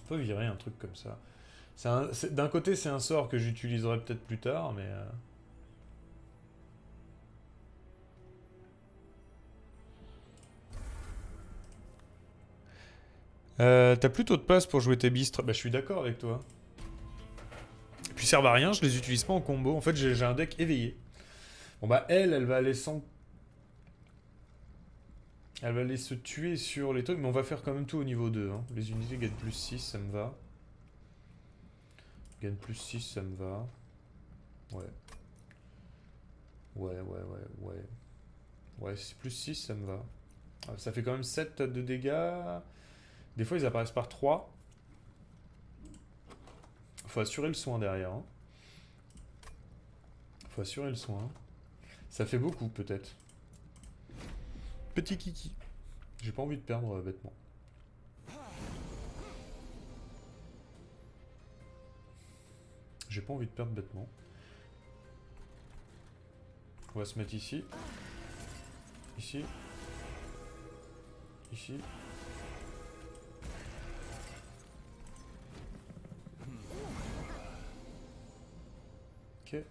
On peut virer un truc comme ça. D'un côté c'est un sort que j'utiliserai peut-être plus tard mais... T'as plutôt de place pour jouer tes bistres. Bah je suis d'accord avec toi. Et puis ils servent à rien, je les utilise pas en combo. En fait j'ai un deck éveillé. Bon bah elle va aller sans... Elle va aller se tuer sur les trucs, mais on va faire quand même tout au niveau 2. Hein. Les unités gagnent plus 6, ça me va. Gagne plus 6, ça me va. Ouais. Ouais. Ouais, plus 6, ça me va. Ça fait quand même 7 de dégâts. Des fois, ils apparaissent par 3. Faut assurer le soin derrière. Hein. Faut assurer le soin. Ça fait beaucoup, peut-être. Petit kiki. J'ai pas envie de perdre bêtement. j'ai pas envie de perdre bêtement. On va se mettre ici. Ici. Ici. Ok.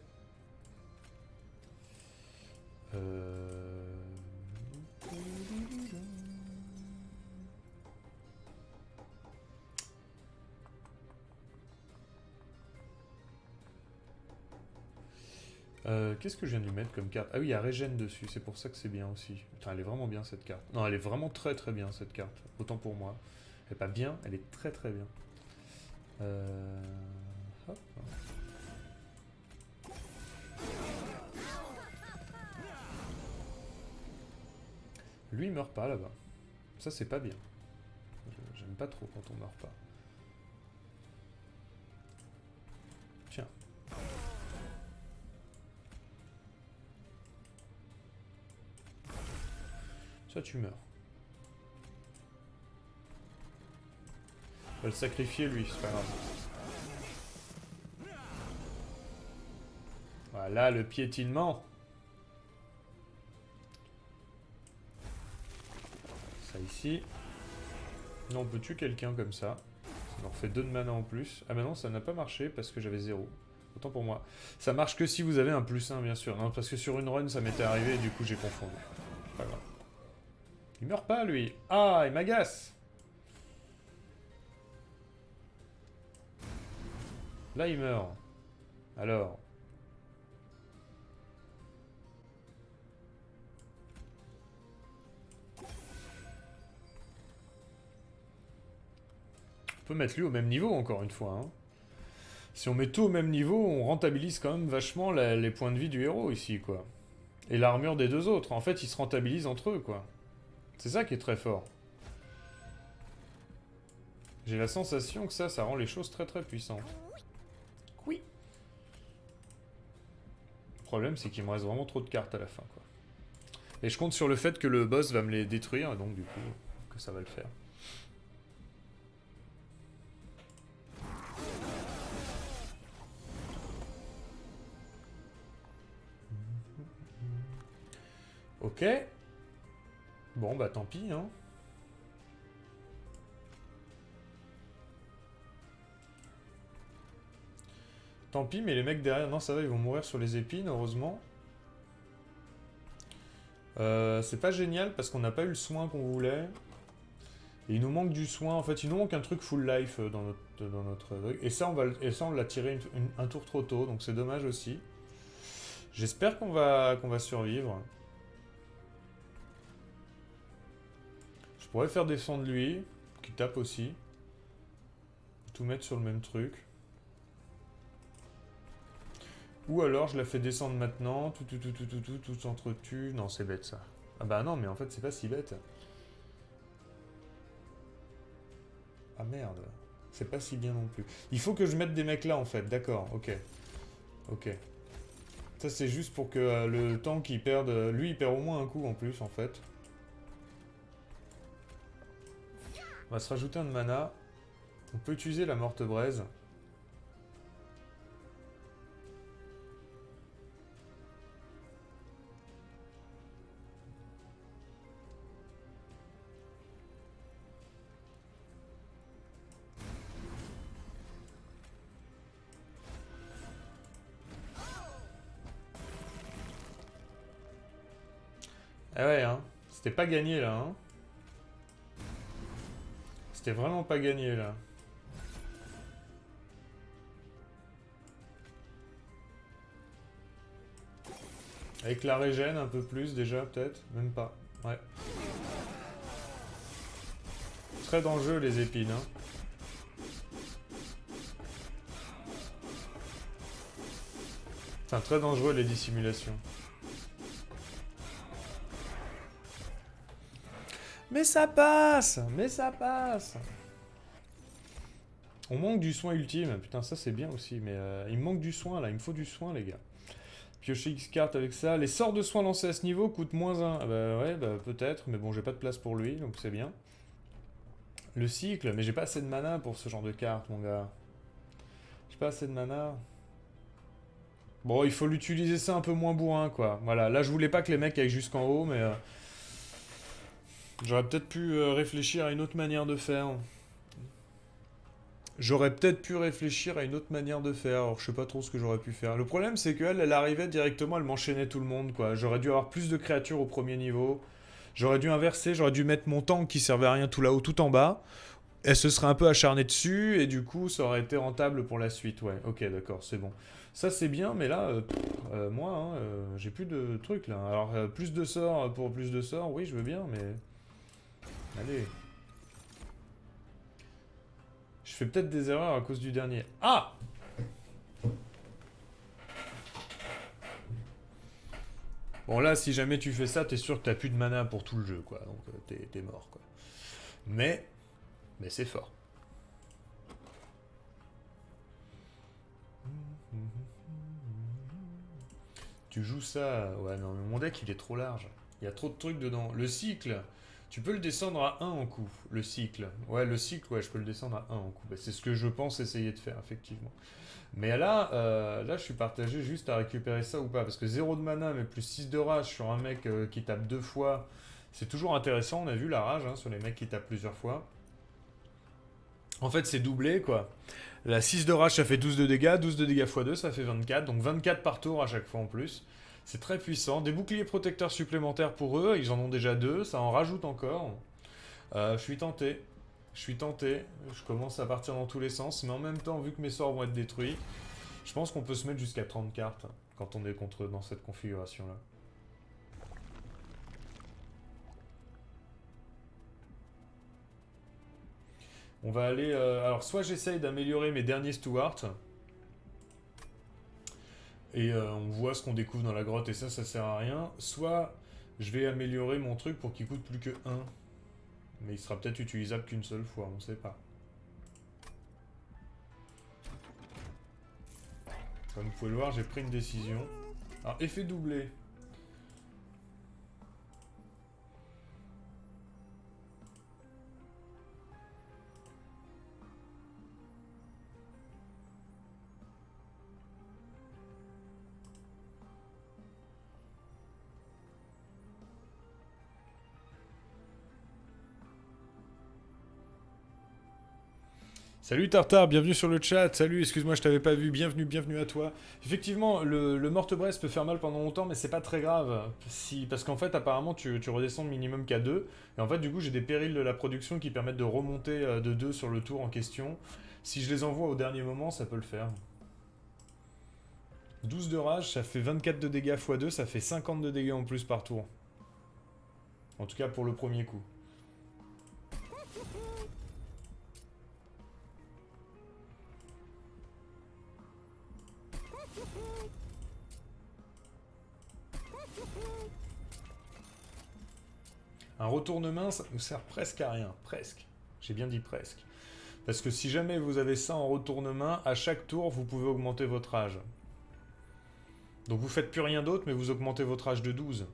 Qu'est-ce que je viens de lui mettre comme carte? Ah oui, il y a Régène dessus, c'est pour ça que c'est bien aussi. Putain, elle est vraiment bien cette carte. Non, elle est vraiment très très bien cette carte. Autant pour moi. Elle est pas bien, elle est très très bien. Hop. Lui, il meurt pas là-bas. Ça, c'est pas bien. J'aime pas trop quand on meurt pas. Tiens. Ça, tu meurs. On va le sacrifier, lui, c'est pas grave. Voilà, le piétinement. Ça ici. Non, on peut tuer quelqu'un comme ça. Ça leur fait 2 de mana en plus. Ah bah non, ça n'a pas marché parce que j'avais 0. Autant pour moi. Ça marche que si vous avez un +1, bien sûr. Non, parce que sur une run, ça m'était arrivé et du coup, j'ai confondu. C'est pas grave. Il meurt pas, lui. Ah, il m'agace. Là, il meurt. Alors. On peut mettre lui au même niveau, encore une fois. Hein. Si on met tout au même niveau, on rentabilise quand même vachement les points de vie du héros ici, quoi. Et l'armure des deux autres. En fait, ils se rentabilisent entre eux, quoi. C'est ça qui est très fort. J'ai la sensation que ça rend les choses très très puissantes. Oui. Le problème, c'est qu'il me reste vraiment trop de cartes à la fin, quoi. Et je compte sur le fait que le boss va me les détruire, et donc du coup, que ça va le faire. Ok. Bon, bah tant pis, hein. Tant pis, mais les mecs derrière... Non, ça va, ils vont mourir sur les épines, heureusement. C'est pas génial, parce qu'on n'a pas eu le soin qu'on voulait. Et il nous manque du soin, en fait, il nous manque un truc full life dans notre truc. Et ça, on l'a tiré un tour trop tôt, donc c'est dommage aussi. J'espère qu'on va survivre. Je pourrais faire descendre lui, qui tape aussi. Tout mettre sur le même truc. Ou alors je la fais descendre maintenant, tout s'entretue. Non, c'est bête ça. Ah bah non, mais en fait, c'est pas si bête. Ah merde. C'est pas si bien non plus. Il faut que je mette des mecs là en fait, d'accord, ok. Ok. Ça c'est juste pour que le tank il perde... lui il perd au moins un coup en plus en fait. On va se rajouter un de mana. On peut utiliser la morte braise. Ah ouais hein, c'était pas gagné là hein. C'était vraiment pas gagné là. Avec la régène un peu plus déjà peut-être, même pas. Ouais. Très dangereux les épines hein. Enfin très dangereux les dissimulations. Mais ça passe! Mais ça passe! On manque du soin ultime. Putain, ça c'est bien aussi. Mais il me manque du soin là. Il me faut du soin, les gars. Piocher X cartes avec ça. Les sorts de soins lancés à ce niveau coûtent -1. Ah bah ouais, bah peut-être. Mais bon, j'ai pas de place pour lui, donc c'est bien. Le cycle. Mais j'ai pas assez de mana pour ce genre de carte, mon gars. J'ai pas assez de mana. Bon, il faut l'utiliser ça un peu moins bourrin, quoi. Voilà, là je voulais pas que les mecs aillent jusqu'en haut, mais j'aurais peut-être pu réfléchir à une autre manière de faire. J'aurais peut-être pu réfléchir à une autre manière de faire. Alors, je sais pas trop ce que j'aurais pu faire. Le problème, c'est qu'elle, elle arrivait directement, elle m'enchaînait tout le monde, quoi. J'aurais dû avoir plus de créatures au premier niveau. J'aurais dû inverser, j'aurais dû mettre mon tank qui servait à rien tout là-haut, tout en bas. Elle se serait un peu acharnée dessus, et du coup, ça aurait été rentable pour la suite. Ouais, ok, d'accord, c'est bon. Ça, c'est bien, mais là, moi, hein, j'ai plus de trucs, là. Alors, plus de sorts pour plus de sorts, oui, je veux bien, mais... Allez. Je fais peut-être des erreurs à cause du dernier. Ah! Bon là, si jamais tu fais ça, t'es sûr que t'as plus de mana pour tout le jeu, quoi. Donc t'es mort, quoi. Mais, mais c'est fort. Tu joues ça... Ouais, non, mais mon deck, il est trop large. Il y a trop de trucs dedans. Le cycle, tu peux le descendre à 1 en coup, le cycle. Ouais, le cycle, ouais, je peux le descendre à 1 en coup. Bah, c'est ce que je pense essayer de faire, effectivement. Mais là, là, je suis partagé juste à récupérer ça ou pas. Parce que 0 de mana, mais plus 6 de rage sur un mec qui tape 2 fois, c'est toujours intéressant. On a vu la rage hein, sur les mecs qui tapent plusieurs fois. En fait, c'est doublé, quoi. La 6 de rage, ça fait 12 de dégâts x 2, ça fait 24. Donc 24 par tour à chaque fois en plus. C'est très puissant. Des boucliers protecteurs supplémentaires pour eux, ils en ont déjà 2, ça en rajoute encore. Je suis tenté. Je suis tenté. Je commence à partir dans tous les sens. Mais en même temps, vu que mes sorts vont être détruits, je pense qu'on peut se mettre jusqu'à 30 cartes quand on est contre dans cette configuration-là. On va aller... alors, soit j'essaye d'améliorer mes derniers Stuart. Et on voit ce qu'on découvre dans la grotte et ça sert à rien. Soit je vais améliorer mon truc pour qu'il coûte plus que 1. Mais il sera peut-être utilisable qu'une seule fois, on sait pas. Comme vous pouvez le voir, j'ai pris une décision. Alors, effet doublé. Salut Tartare, bienvenue sur le chat. Salut, excuse-moi, je t'avais pas vu. Bienvenue à toi. Effectivement, le morte-bresse peut faire mal pendant longtemps, mais c'est pas très grave. Parce qu'en fait, apparemment, tu redescends minimum qu'à 2. Et en fait, du coup, j'ai des périls de la production qui permettent de remonter de 2 sur le tour en question. Si je les envoie au dernier moment, ça peut le faire. 12 de rage, ça fait 24 de dégâts x 2, ça fait 50 de dégâts en plus par tour. En tout cas, pour le premier coup. Un retournement, ça nous sert presque à rien. Presque. J'ai bien dit presque. Parce que si jamais vous avez ça en retournement, à chaque tour, vous pouvez augmenter votre âge. Donc vous faites plus rien d'autre, mais vous augmentez votre âge de 12.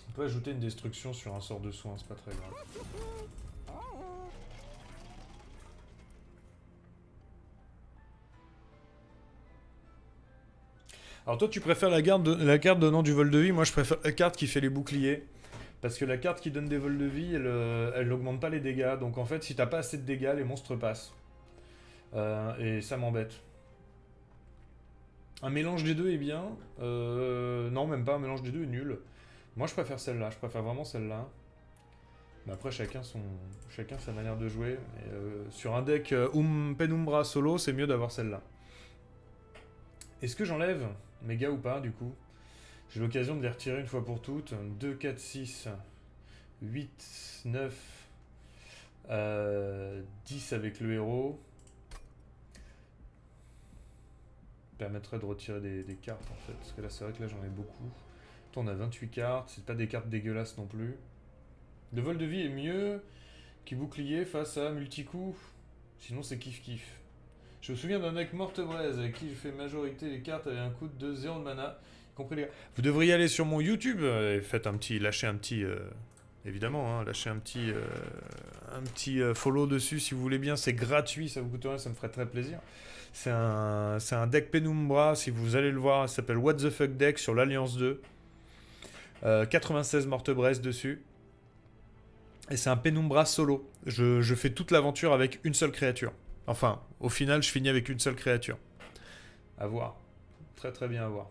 On peut ajouter une destruction sur un sort de soin, c'est pas très grave. Alors toi tu préfères la carte donnant du vol de vie, moi je préfère la carte qui fait les boucliers. Parce que la carte qui donne des vols de vie, elle n'augmente pas les dégâts. Donc en fait si t'as pas assez de dégâts, les monstres passent. Et ça m'embête. Un mélange des deux est bien. Non même pas, un mélange des deux est nul. Moi je préfère celle-là, je préfère vraiment celle-là. Mais après chacun sa manière de jouer. Et, sur un deck Penumbra solo, c'est mieux d'avoir celle-là. Est-ce que j'enlève méga ou pas du coup? J'ai l'occasion de les retirer une fois pour toutes. 2, 4, 6, 8, 9, 10 avec le héros. Permettrait de retirer des cartes en fait. Parce que là c'est vrai que là j'en ai beaucoup. Toi on a 28 cartes, c'est pas des cartes dégueulasses non plus. Le vol de vie est mieux qui bouclier face à multi-coup. Sinon c'est kiff-kiff. Je me souviens d'un mec morte-braise avec qui je fais majorité les cartes avec un coût de 0 de mana. Y compris les gars. Vous devriez aller sur mon YouTube et lâcher un petit évidemment, hein, lâchez un petit follow dessus si vous voulez bien. C'est gratuit, ça vous coûte rien, ça me ferait très plaisir. C'est un deck Penumbra, si vous allez le voir, ça s'appelle What the Fuck Deck sur l'Alliance 2. 96 Mortebresse dessus. Et c'est un Penumbra solo. Je fais toute l'aventure avec une seule créature. Enfin, au final, je finis avec une seule créature. À voir. Très très bien à voir.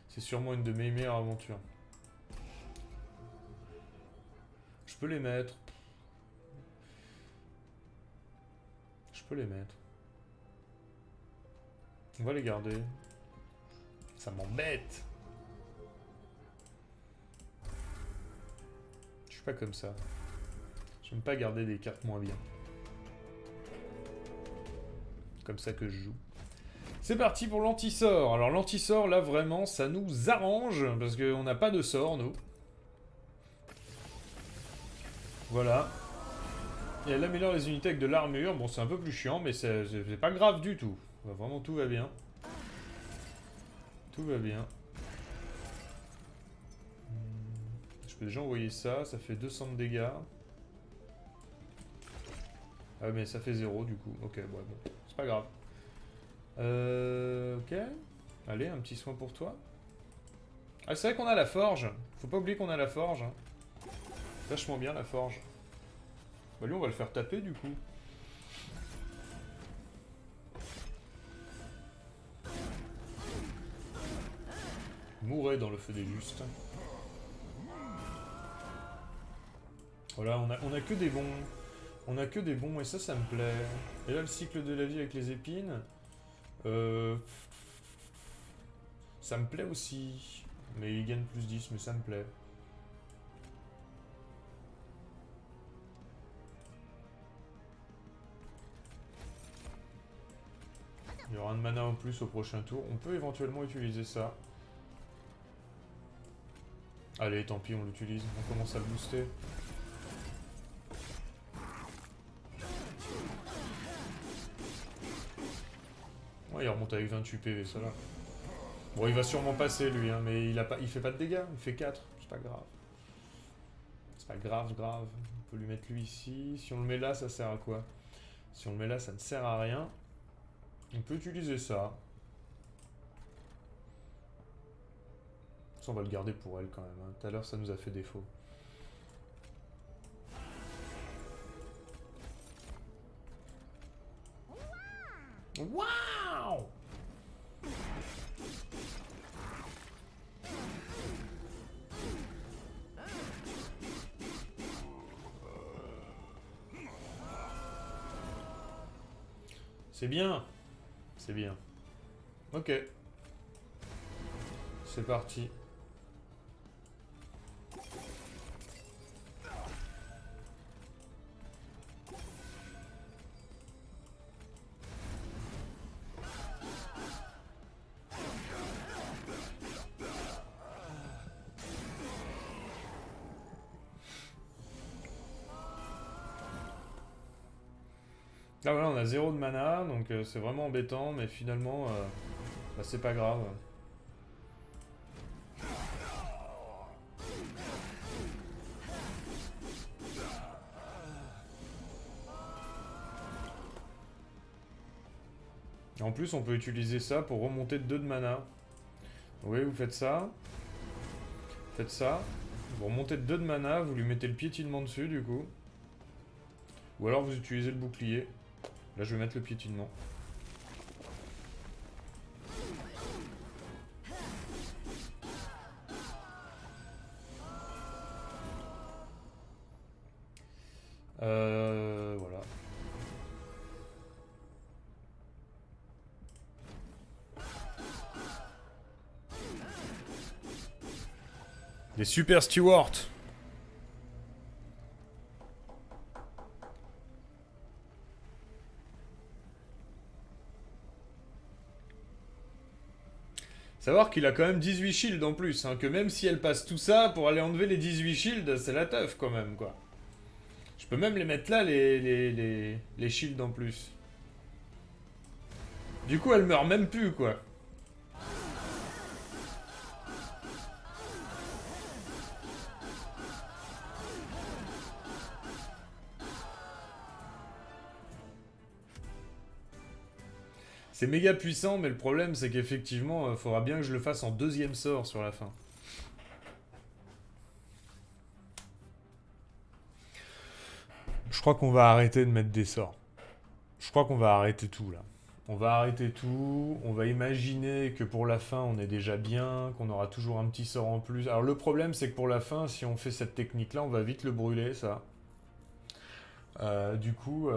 C'est sûrement une de mes meilleures aventures. Je peux les mettre. Je peux les mettre. On va les garder. Ça m'embête. Je suis pas comme ça. J'aime pas garder des cartes moins bien. Comme ça que je joue. C'est parti pour l'anti-sort. Alors l'anti-sort, là, vraiment, ça nous arrange. Parce qu'on n'a pas de sort, nous. Voilà. Et elle améliore les unités avec de l'armure. Bon, c'est un peu plus chiant, mais c'est pas grave du tout. Vraiment, tout va bien. Tout va bien. Je peux déjà envoyer ça. Ça fait 200 de dégâts. Ah mais ça fait 0 du coup. Ok, ouais, bon. C'est pas grave. Ok. Allez, un petit soin pour toi. Ah, c'est vrai qu'on a la forge. Faut pas oublier qu'on a la forge. Vachement bien la forge. Bah lui, on va le faire taper du coup. Mourez dans le feu des justes. Voilà, on a que des bons. On a que des bons et ça me plaît. Et là, le cycle de la vie avec les épines. Ça me plaît aussi. Mais il gagne plus 10, mais ça me plaît. Il y aura un de mana en plus au prochain tour. On peut éventuellement utiliser ça. Allez, tant pis, on l'utilise. On commence à le booster. Ouais, il remonte avec 28 PV, ça là. Bon, il va sûrement passer lui, hein, mais il fait pas de dégâts. Il fait 4. C'est pas grave. C'est pas grave. On peut lui mettre lui ici. Si on le met là, ça sert à quoi? Si on le met là, ça ne sert à rien. On peut utiliser ça. Ça, on va le garder pour elle quand même. Hein. Tout à l'heure, ça nous a fait défaut. Waouh! C'est bien. C'est bien. Ok. C'est parti. Là voilà, on a 0 de mana, donc c'est vraiment embêtant, mais finalement, bah, c'est pas grave. En plus, on peut utiliser ça pour remonter 2 de mana. Oui, vous faites ça. Faites ça. Vous remontez 2 de mana, vous lui mettez le piétinement dessus, du coup. Ou alors vous utilisez le bouclier. Là, je vais mettre le piétinement. Voilà. Des super stewards. Savoir qu'il a quand même 18 shields en plus, hein, que même si elle passe tout ça, pour aller enlever les 18 shields, c'est la teuf quand même, quoi. Je peux même les mettre là, les shields en plus. Du coup, elle meurt même plus, quoi. C'est méga puissant, mais le problème, c'est qu'effectivement, il faudra bien que je le fasse en deuxième sort sur la fin. Je crois qu'on va arrêter de mettre des sorts. Je crois qu'on va arrêter tout, là. On va arrêter tout, on va imaginer que pour la fin, on est déjà bien, qu'on aura toujours un petit sort en plus. Alors le problème, c'est que pour la fin, si on fait cette technique-là, on va vite le brûler, ça. Du coup...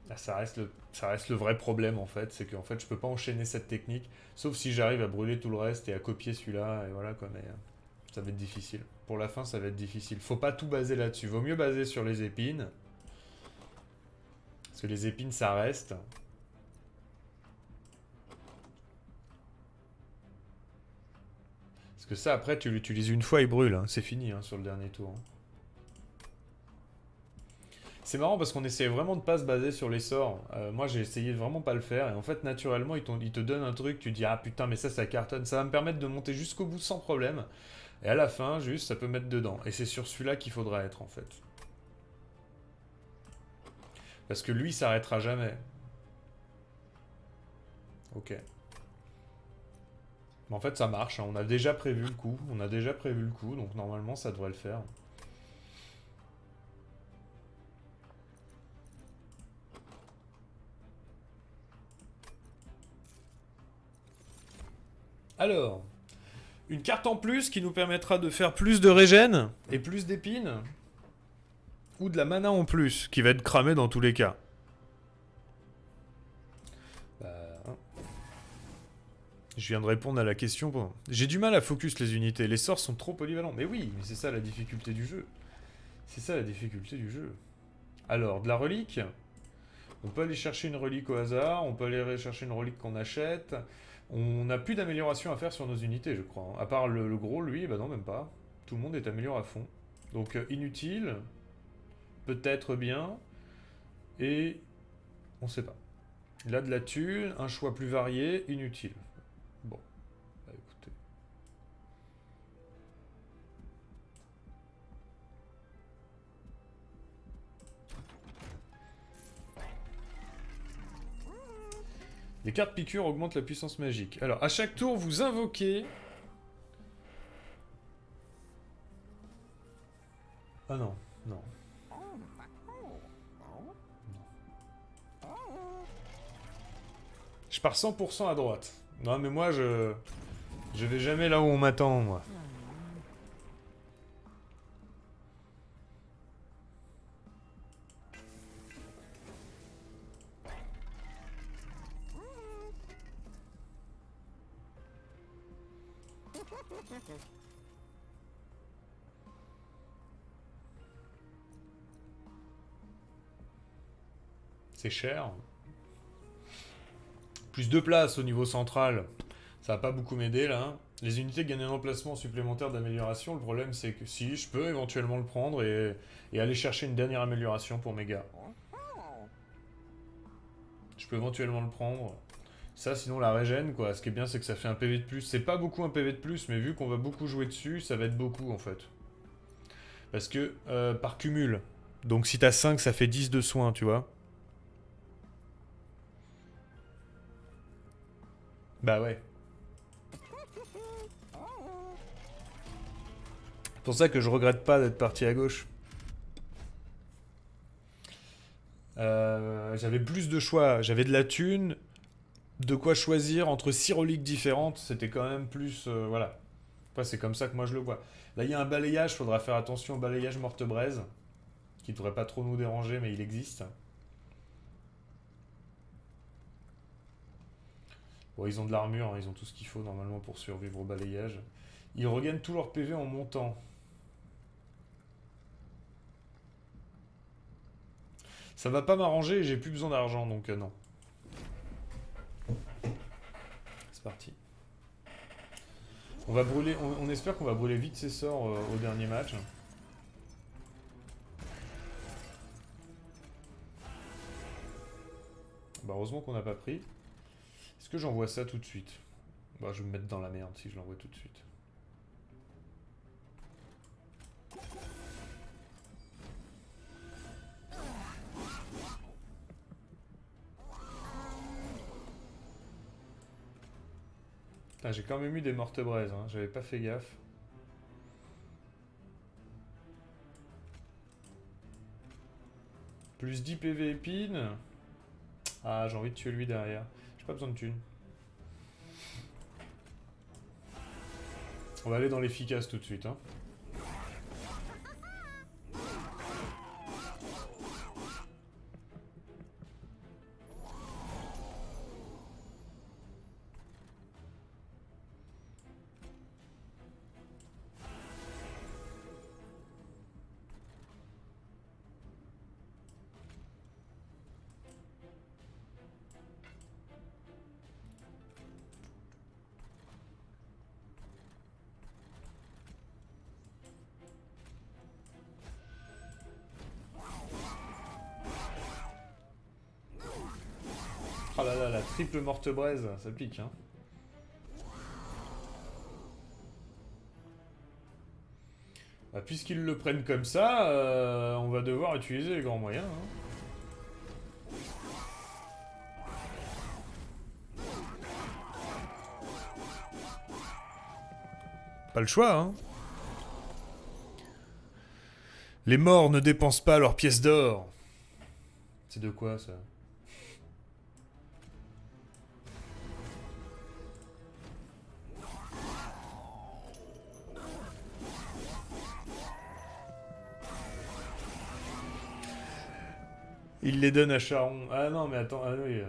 Là, ça reste le vrai problème en fait, c'est qu'en fait je peux pas enchaîner cette technique, sauf si j'arrive à brûler tout le reste et à copier celui-là, et voilà quoi, mais ça va être difficile. Pour la fin ça va être difficile. Faut pas tout baser là-dessus, vaut mieux baser sur les épines, parce que les épines ça reste. Parce que ça après tu l'utilises une fois, il brûle, hein. C'est fini hein, sur le dernier tour. Hein. C'est marrant parce qu'on essayait vraiment de pas se baser sur les sorts. Moi j'ai essayé de vraiment pas le faire et en fait naturellement ils te donnent un truc, tu dis ah putain mais ça cartonne, ça va me permettre de monter jusqu'au bout sans problème. Et à la fin juste ça peut mettre dedans. Et c'est sur celui-là qu'il faudra être en fait. Parce que lui il s'arrêtera jamais. Ok. Mais en fait ça marche, hein. On a déjà prévu le coup. On a déjà prévu le coup donc normalement ça devrait le faire. Alors, une carte en plus qui nous permettra de faire plus de régène et plus d'épines. Ou de la mana en plus, qui va être cramée dans tous les cas. Je viens de répondre à la question. J'ai du mal à focus les unités. Les sorts sont trop polyvalents. Mais oui, mais c'est ça la difficulté du jeu. C'est ça la difficulté du jeu. Alors, de la relique. On peut aller chercher une relique au hasard. On peut aller chercher une relique qu'on achète. On n'a plus d'amélioration à faire sur nos unités, je crois. À part le gros, lui, bah non, même pas. Tout le monde est amélioré à fond. Donc, inutile. Peut-être bien. Et... on sait pas. Là, de la thune. Un choix plus varié. Inutile. Bon. Bah écoutez. Les cartes piqûres augmentent la puissance magique. Alors, à chaque tour, vous invoquez... Ah non, non. Je pars 100% à droite. Non, mais moi, je vais jamais là où on m'attend, moi. C'est cher. Plus de place au niveau central. Ça va pas beaucoup m'aider, là. Les unités gagnent un emplacement supplémentaire d'amélioration. Le problème, c'est que si, je peux éventuellement le prendre et aller chercher une dernière amélioration pour mes gars. Je peux éventuellement le prendre. Ça, sinon, la régène, quoi. Ce qui est bien, c'est que ça fait un PV de plus. C'est pas beaucoup un PV de plus, mais vu qu'on va beaucoup jouer dessus, ça va être beaucoup, en fait. Parce que, par cumul. Donc, si t'as 5, ça fait 10 de soins, tu vois. Bah ouais. C'est pour ça que je regrette pas d'être parti à gauche. J'avais plus de choix. J'avais de la thune, de quoi choisir entre 6 reliques différentes. C'était quand même plus... voilà. Après, c'est comme ça que moi je le vois. Là, il y a un balayage. Faudra faire attention au balayage morte-braise. Qui devrait pas trop nous déranger, mais il existe. Bon, ils ont de l'armure. Hein, ils ont tout ce qu'il faut normalement pour survivre au balayage. Ils regagnent tout leur PV en montant. Ça va pas m'arranger et j'ai plus besoin d'argent, donc non. C'est parti. On va brûler, on espère qu'on va brûler vite ses sorts au dernier match. Bah heureusement qu'on n'a pas pris. Est-ce que j'envoie ça tout de suite? Bah je vais me mettre dans la merde si je l'envoie tout de suite. Putain, j'ai quand même eu des morte-braises, hein. J'avais pas fait gaffe. Plus 10 PV épine. Ah, j'ai envie de tuer lui derrière. J'ai pas besoin de thunes. On va aller dans l'efficace tout de suite, hein. Oh là là, la triple morte-braise, ça pique, hein. Bah, puisqu'ils le prennent comme ça, on va devoir utiliser les grands moyens, hein. Pas le choix, hein. Les morts ne dépensent pas leurs pièces d'or. C'est de quoi, ça? Il les donne à Charon. Ah non, mais attends, ah oui.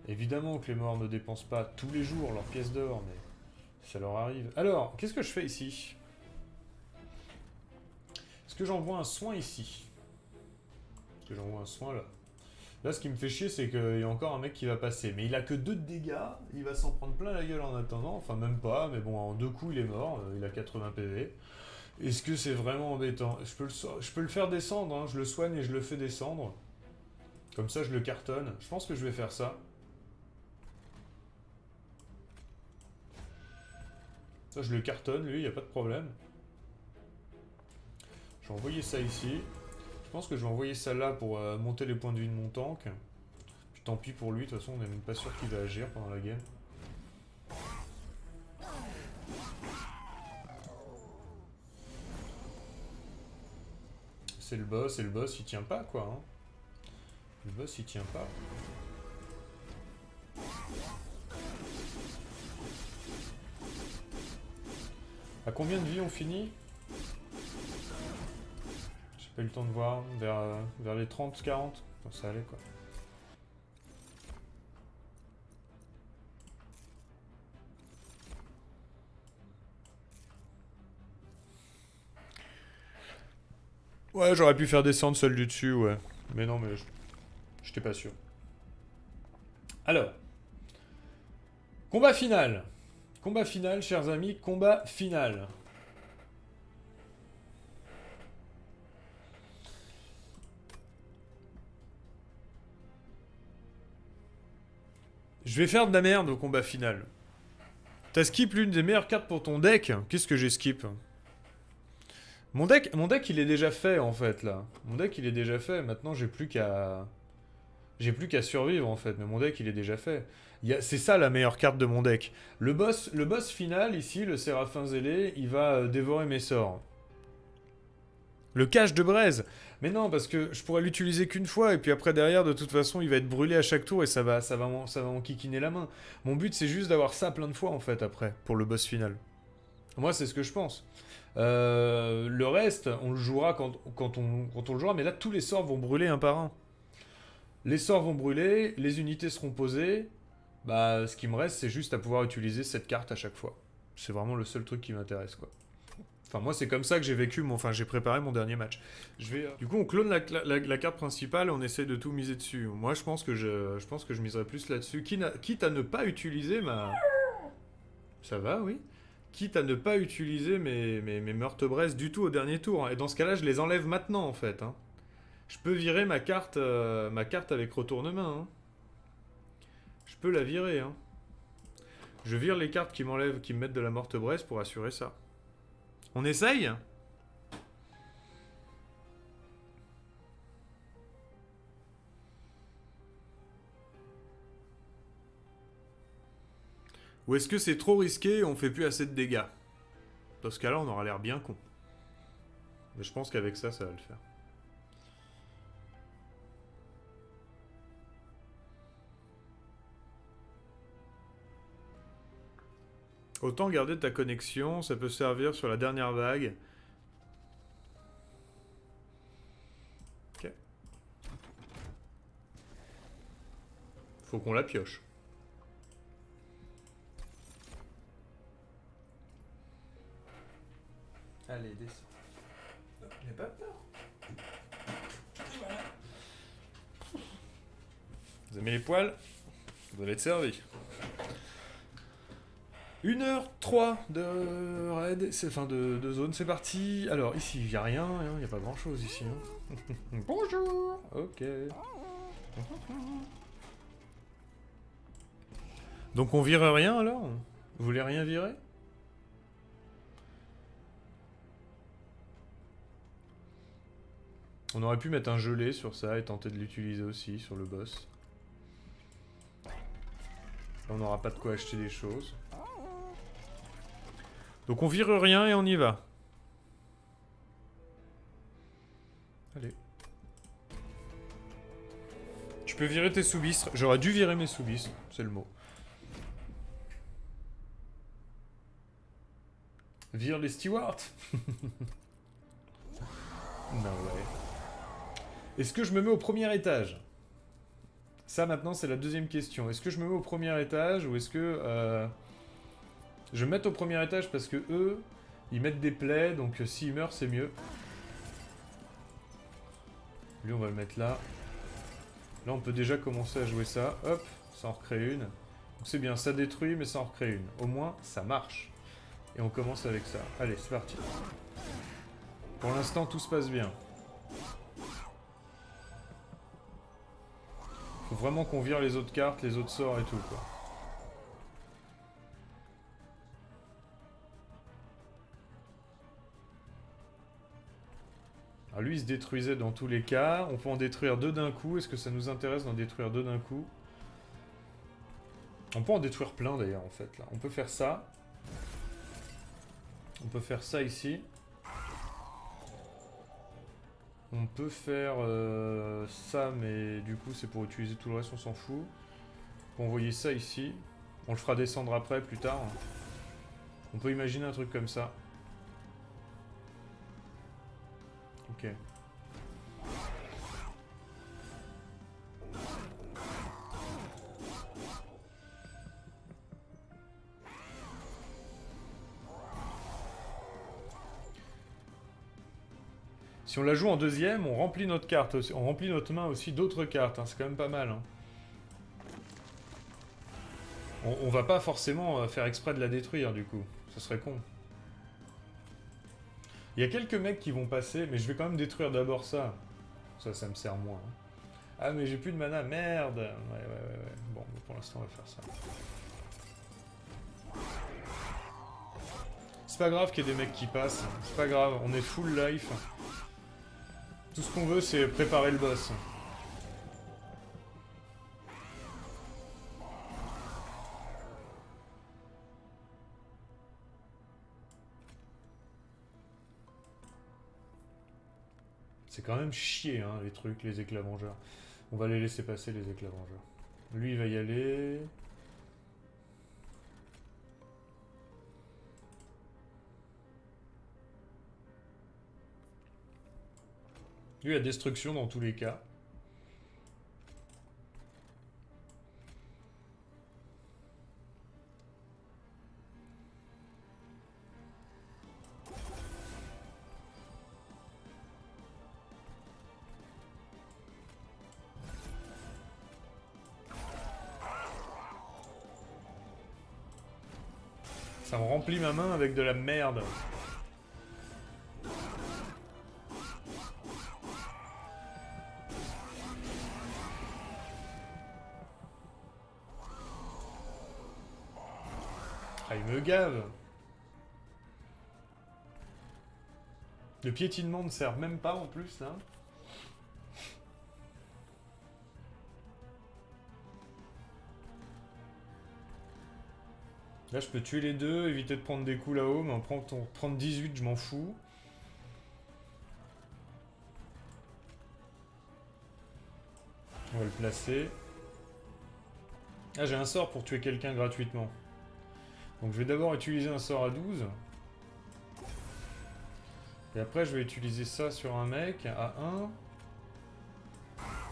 Évidemment que les morts ne dépensent pas tous les jours leurs pièces d'or, mais ça leur arrive. Alors, qu'est-ce que je fais ici? Est-ce que j'envoie un soin ici? Est-ce que j'envoie un soin là? Là, ce qui me fait chier, c'est qu'il y a encore un mec qui va passer. Mais il a que 2 de dégâts. Il va s'en prendre plein la gueule en attendant. Enfin, même pas. Mais bon, en 2 coups, il est mort. Il a 80 PV. Est-ce que c'est vraiment embêtant? Je peux le faire descendre. Hein. Je le soigne et je le fais descendre. Comme ça, je le cartonne. Je pense que je vais faire ça. Ça, je le cartonne, lui. Il n'y a pas de problème. Je vais envoyer ça ici. Je pense que je vais envoyer ça là pour monter les points de vie de mon tank. Puis tant pis pour lui, de toute façon on n'est même pas sûr qu'il va agir pendant la game. C'est le boss, et le boss il tient pas quoi. Hein. Le boss il tient pas. À combien de vie on finit? J'ai pas eu le temps de voir. Vers les 30-40. Ça allait quoi. Ouais, j'aurais pu faire descendre seul du dessus, ouais. Mais non, mais j'étais pas sûr. Alors. Combat final. Combat final, chers amis. Combat final. Je vais faire de la merde au combat final. T'as skip l'une des meilleures cartes pour ton deck. Qu'est-ce que j'ai skip? Mon deck, il est déjà fait en fait là. Mon deck il est déjà fait. Maintenant j'ai plus qu'à survivre en fait. Mais mon deck il est déjà fait. C'est ça la meilleure carte de mon deck. Le boss final ici, le Séraphin Zélé, il va dévorer mes sorts. Le cache de braise. Mais non, parce que je pourrais l'utiliser qu'une fois, et puis après derrière, de toute façon, il va être brûlé à chaque tour, et ça va m'enquiquiner la main. Mon but, c'est juste d'avoir ça plein de fois, en fait, après, pour le boss final. Moi, c'est ce que je pense. Le reste, on le jouera quand on le jouera, mais là, tous les sorts vont brûler un par un. Les sorts vont brûler, les unités seront posées. Bah, ce qui me reste, c'est juste à pouvoir utiliser cette carte à chaque fois. C'est vraiment le seul truc qui m'intéresse, quoi. Enfin, moi, c'est comme ça que j'ai vécu Enfin, j'ai préparé mon dernier match. Du coup, on clone la carte principale et on essaie de tout miser dessus. Moi, je pense que je miserais plus là-dessus. Quitte à ne pas utiliser ma... Ça va, oui. Quitte à ne pas utiliser mes meurtres-braises du tout au dernier tour. Hein. Et dans ce cas-là, je les enlève maintenant, en fait. Hein. Je peux virer ma carte avec retournement. Hein. Je peux la virer. Hein. Je vire les cartes qui me mettent de la morte-braise pour assurer ça. On essaye? Ou est-ce que c'est trop risqué et on fait plus assez de dégâts? Dans ce cas-là, on aura l'air bien con. Mais je pense qu'avec ça, ça va le faire. Autant garder ta connexion, ça peut servir sur la dernière vague. Ok. Faut qu'on la pioche. Allez, descends. N'aie pas peur. Voilà. Vous aimez les poils? Vous allez être servi. 1h03 de raid, enfin de zone, c'est parti. Alors ici, il n'y a rien, il n'y a pas grand chose ici. Hein. Bonjour. Ok. Donc on vire rien alors? Vous voulez rien virer? On aurait pu mettre un gelé sur ça et tenter de l'utiliser aussi sur le boss. Là, on n'aura pas de quoi acheter des choses. Donc on vire rien et on y va. Allez. Tu peux virer tes sous-bistres. J'aurais dû virer mes sous-bistres, c'est le mot. Vire les stewards. Non ouais. Est-ce que je me mets au premier étage? Ça maintenant c'est la deuxième question. Est-ce que je me mets au premier étage ou est-ce que... Je vais me mettre au premier étage parce que eux, ils mettent des plaies, donc s'ils meurent c'est mieux. Lui on va le mettre là. Là on peut déjà commencer à jouer ça. Hop, ça en recrée une. Donc c'est bien, ça détruit mais ça en recrée une. Au moins ça marche. Et on commence avec ça. Allez, c'est parti. Pour l'instant tout se passe bien. Faut vraiment qu'on vire les autres cartes, les autres sorts et tout quoi. Alors lui il se détruisait dans tous les cas. On peut en détruire deux d'un coup. Est-ce que ça nous intéresse d'en détruire deux d'un coup? On peut en détruire plein d'ailleurs en fait là. On peut faire ça. On peut faire ça ici. On peut faire ça, mais du coup c'est pour utiliser tout le reste, on s'en fout. On peut envoyer ça ici. On le fera descendre après, plus tard. On peut imaginer un truc comme ça. Ok. Si on la joue en deuxième, on remplit notre carte, on remplit notre main aussi d'autres cartes. Hein. C'est quand même pas mal. Hein. On va pas forcément faire exprès de la détruire du coup. Ce serait con. Il y a quelques mecs qui vont passer, mais je vais quand même détruire d'abord ça. Ça me sert moins. Hein. Ah mais j'ai plus de mana, merde. Ouais. Bon, pour l'instant on va faire ça. C'est pas grave qu'il y ait des mecs qui passent. C'est pas grave, on est full life. Tout ce qu'on veut, c'est préparer le boss. C'est quand même chier, hein, les trucs, les éclats vengeurs. On va les laisser passer, les éclats vengeurs. Lui, il va y aller. Lui, il y a destruction dans tous les cas. Ça me remplit ma main avec de la merde. Ah, il me gave. Le piétinement ne sert même pas en plus, là. Là, je peux tuer les deux, éviter de prendre des coups là-haut, mais en prendre 18, je m'en fous. On va le placer. Ah, j'ai un sort pour tuer quelqu'un gratuitement. Donc je vais d'abord utiliser un sort à 12. Et après, je vais utiliser ça sur un mec à 1.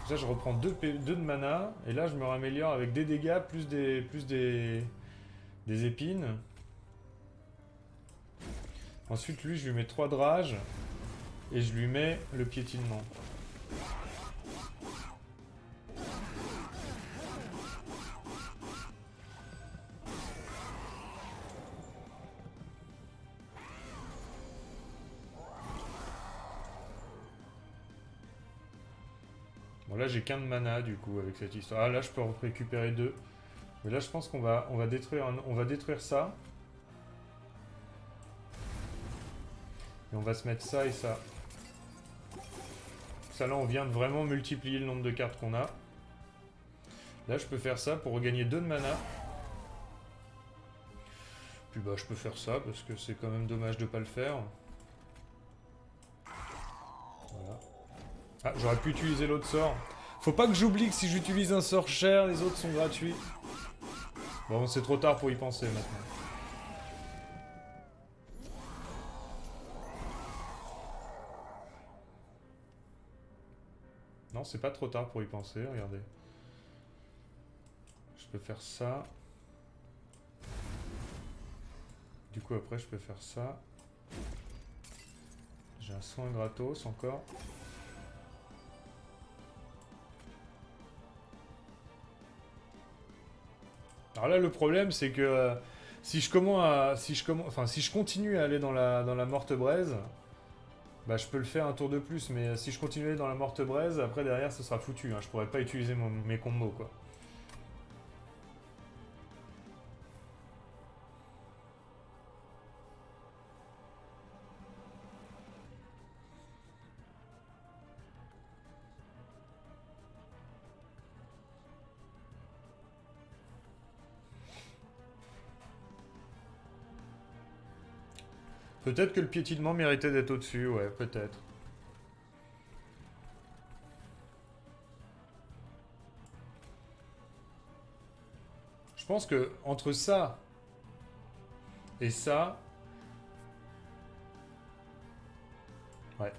Là, je reprends 2 de mana. Et là, je me raméliore avec des dégâts plus des épines. Ensuite, lui, je lui mets 3 de rage. Et je lui mets le piétinement. Bon, là, j'ai qu'un de mana, du coup, avec cette histoire. Ah, là, je peux en récupérer 2. Mais là, je pense qu'on va détruire ça. Et on va se mettre ça et ça. Ça, là, on vient de vraiment multiplier le nombre de cartes qu'on a. Là, je peux faire ça pour regagner 2 de mana. Puis, bah, je peux faire ça, parce que c'est quand même dommage de pas le faire. Voilà. Ah, j'aurais pu utiliser l'autre sort. Faut pas que j'oublie que si j'utilise un sort cher, les autres sont gratuits. Bon, c'est trop tard pour y penser maintenant. Non, c'est pas trop tard pour y penser, regardez. Je peux faire ça. Du coup, après, je peux faire ça. J'ai un soin gratos encore. Alors là, le problème, c'est que si je continue à aller dans la morte braise, bah je peux le faire un tour de plus, mais si je continue à aller dans la morte braise, après derrière, ce sera foutu. Hein, je pourrais pas utiliser mes combos, quoi. Peut-être que le piétinement méritait d'être au-dessus, ouais, peut-être. Je pense que entre ça et ça... Ouais.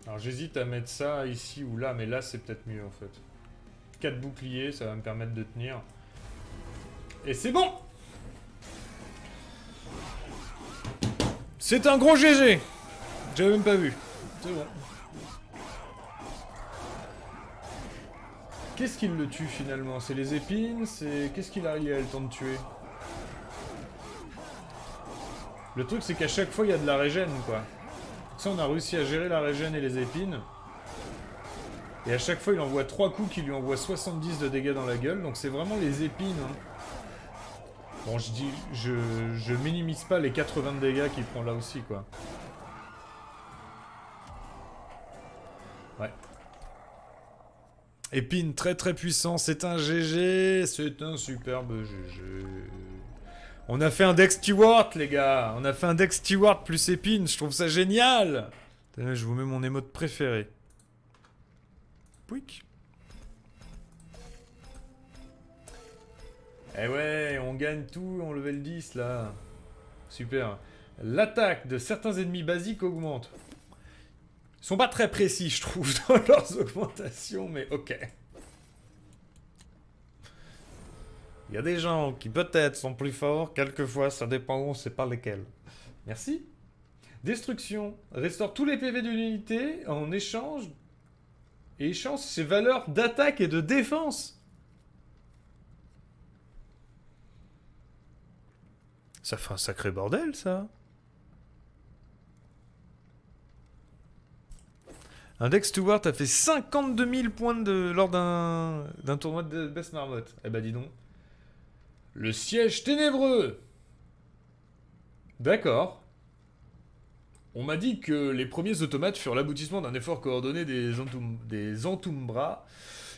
Alors j'hésite à mettre ça ici ou là, mais là c'est peut-être mieux en fait. 4 boucliers, ça va me permettre de tenir. Et c'est bon! C'est un gros GG! J'avais même pas vu. C'est bon. Qu'est-ce qui le tue finalement? C'est les épines? Qu'est-ce qu'il a le temps de tuer? Le truc c'est qu'à chaque fois il y a de la régène quoi. Ça on a réussi à gérer la régène et les épines. Et à chaque fois il envoie 3 coups qui lui envoient 70 de dégâts dans la gueule. Donc c'est vraiment les épines. Hein. Bon je minimise pas les 80 de dégâts qu'il prend là aussi quoi. Ouais. Épine très très puissant, c'est un GG, c'est un superbe GG. On a fait un deck Stewart les gars, on a fait un deck Stewart plus épine, je trouve ça génial. Je vous mets mon émote préféré. Pouic. Eh ouais, on gagne tout en level 10 là. Super. L'attaque de certains ennemis basiques augmente. Ils sont pas très précis, je trouve, dans leurs augmentations, mais ok. Il y a des gens qui peut-être sont plus forts, quelquefois ça dépend, on sait pas lesquels. Merci. Destruction. Restaure tous les PV de l'unité en échange. Et échange ses valeurs d'attaque et de défense. Ça fait un sacré bordel, ça. Un Dex Stewart a fait 52 000 points lors d'un tournoi de Best Marmotte. Eh bah dis donc. Le siège ténébreux. D'accord. On m'a dit que les premiers automates furent l'aboutissement d'un effort coordonné des Antumbra,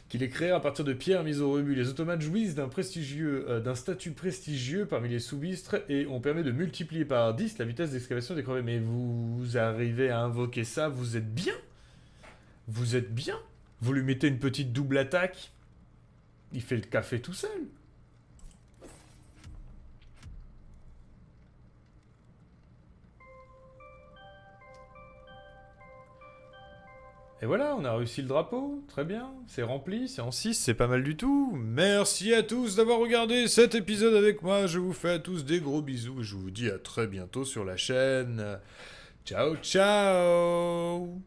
qu'il est créé à partir de pierres mises au rebut. Les automates jouissent d'un statut prestigieux parmi les sous-bistres et on permet de multiplier par 10 la vitesse d'excavation des crevets. Mais vous arrivez à invoquer ça, vous êtes bien? Vous êtes bien? Vous lui mettez une petite double attaque, il fait le café tout seul. Et voilà, on a réussi le drapeau, très bien, c'est rempli, c'est en 6, c'est pas mal du tout. Merci à tous d'avoir regardé cet épisode avec moi, je vous fais à tous des gros bisous et je vous dis à très bientôt sur la chaîne. Ciao ciao.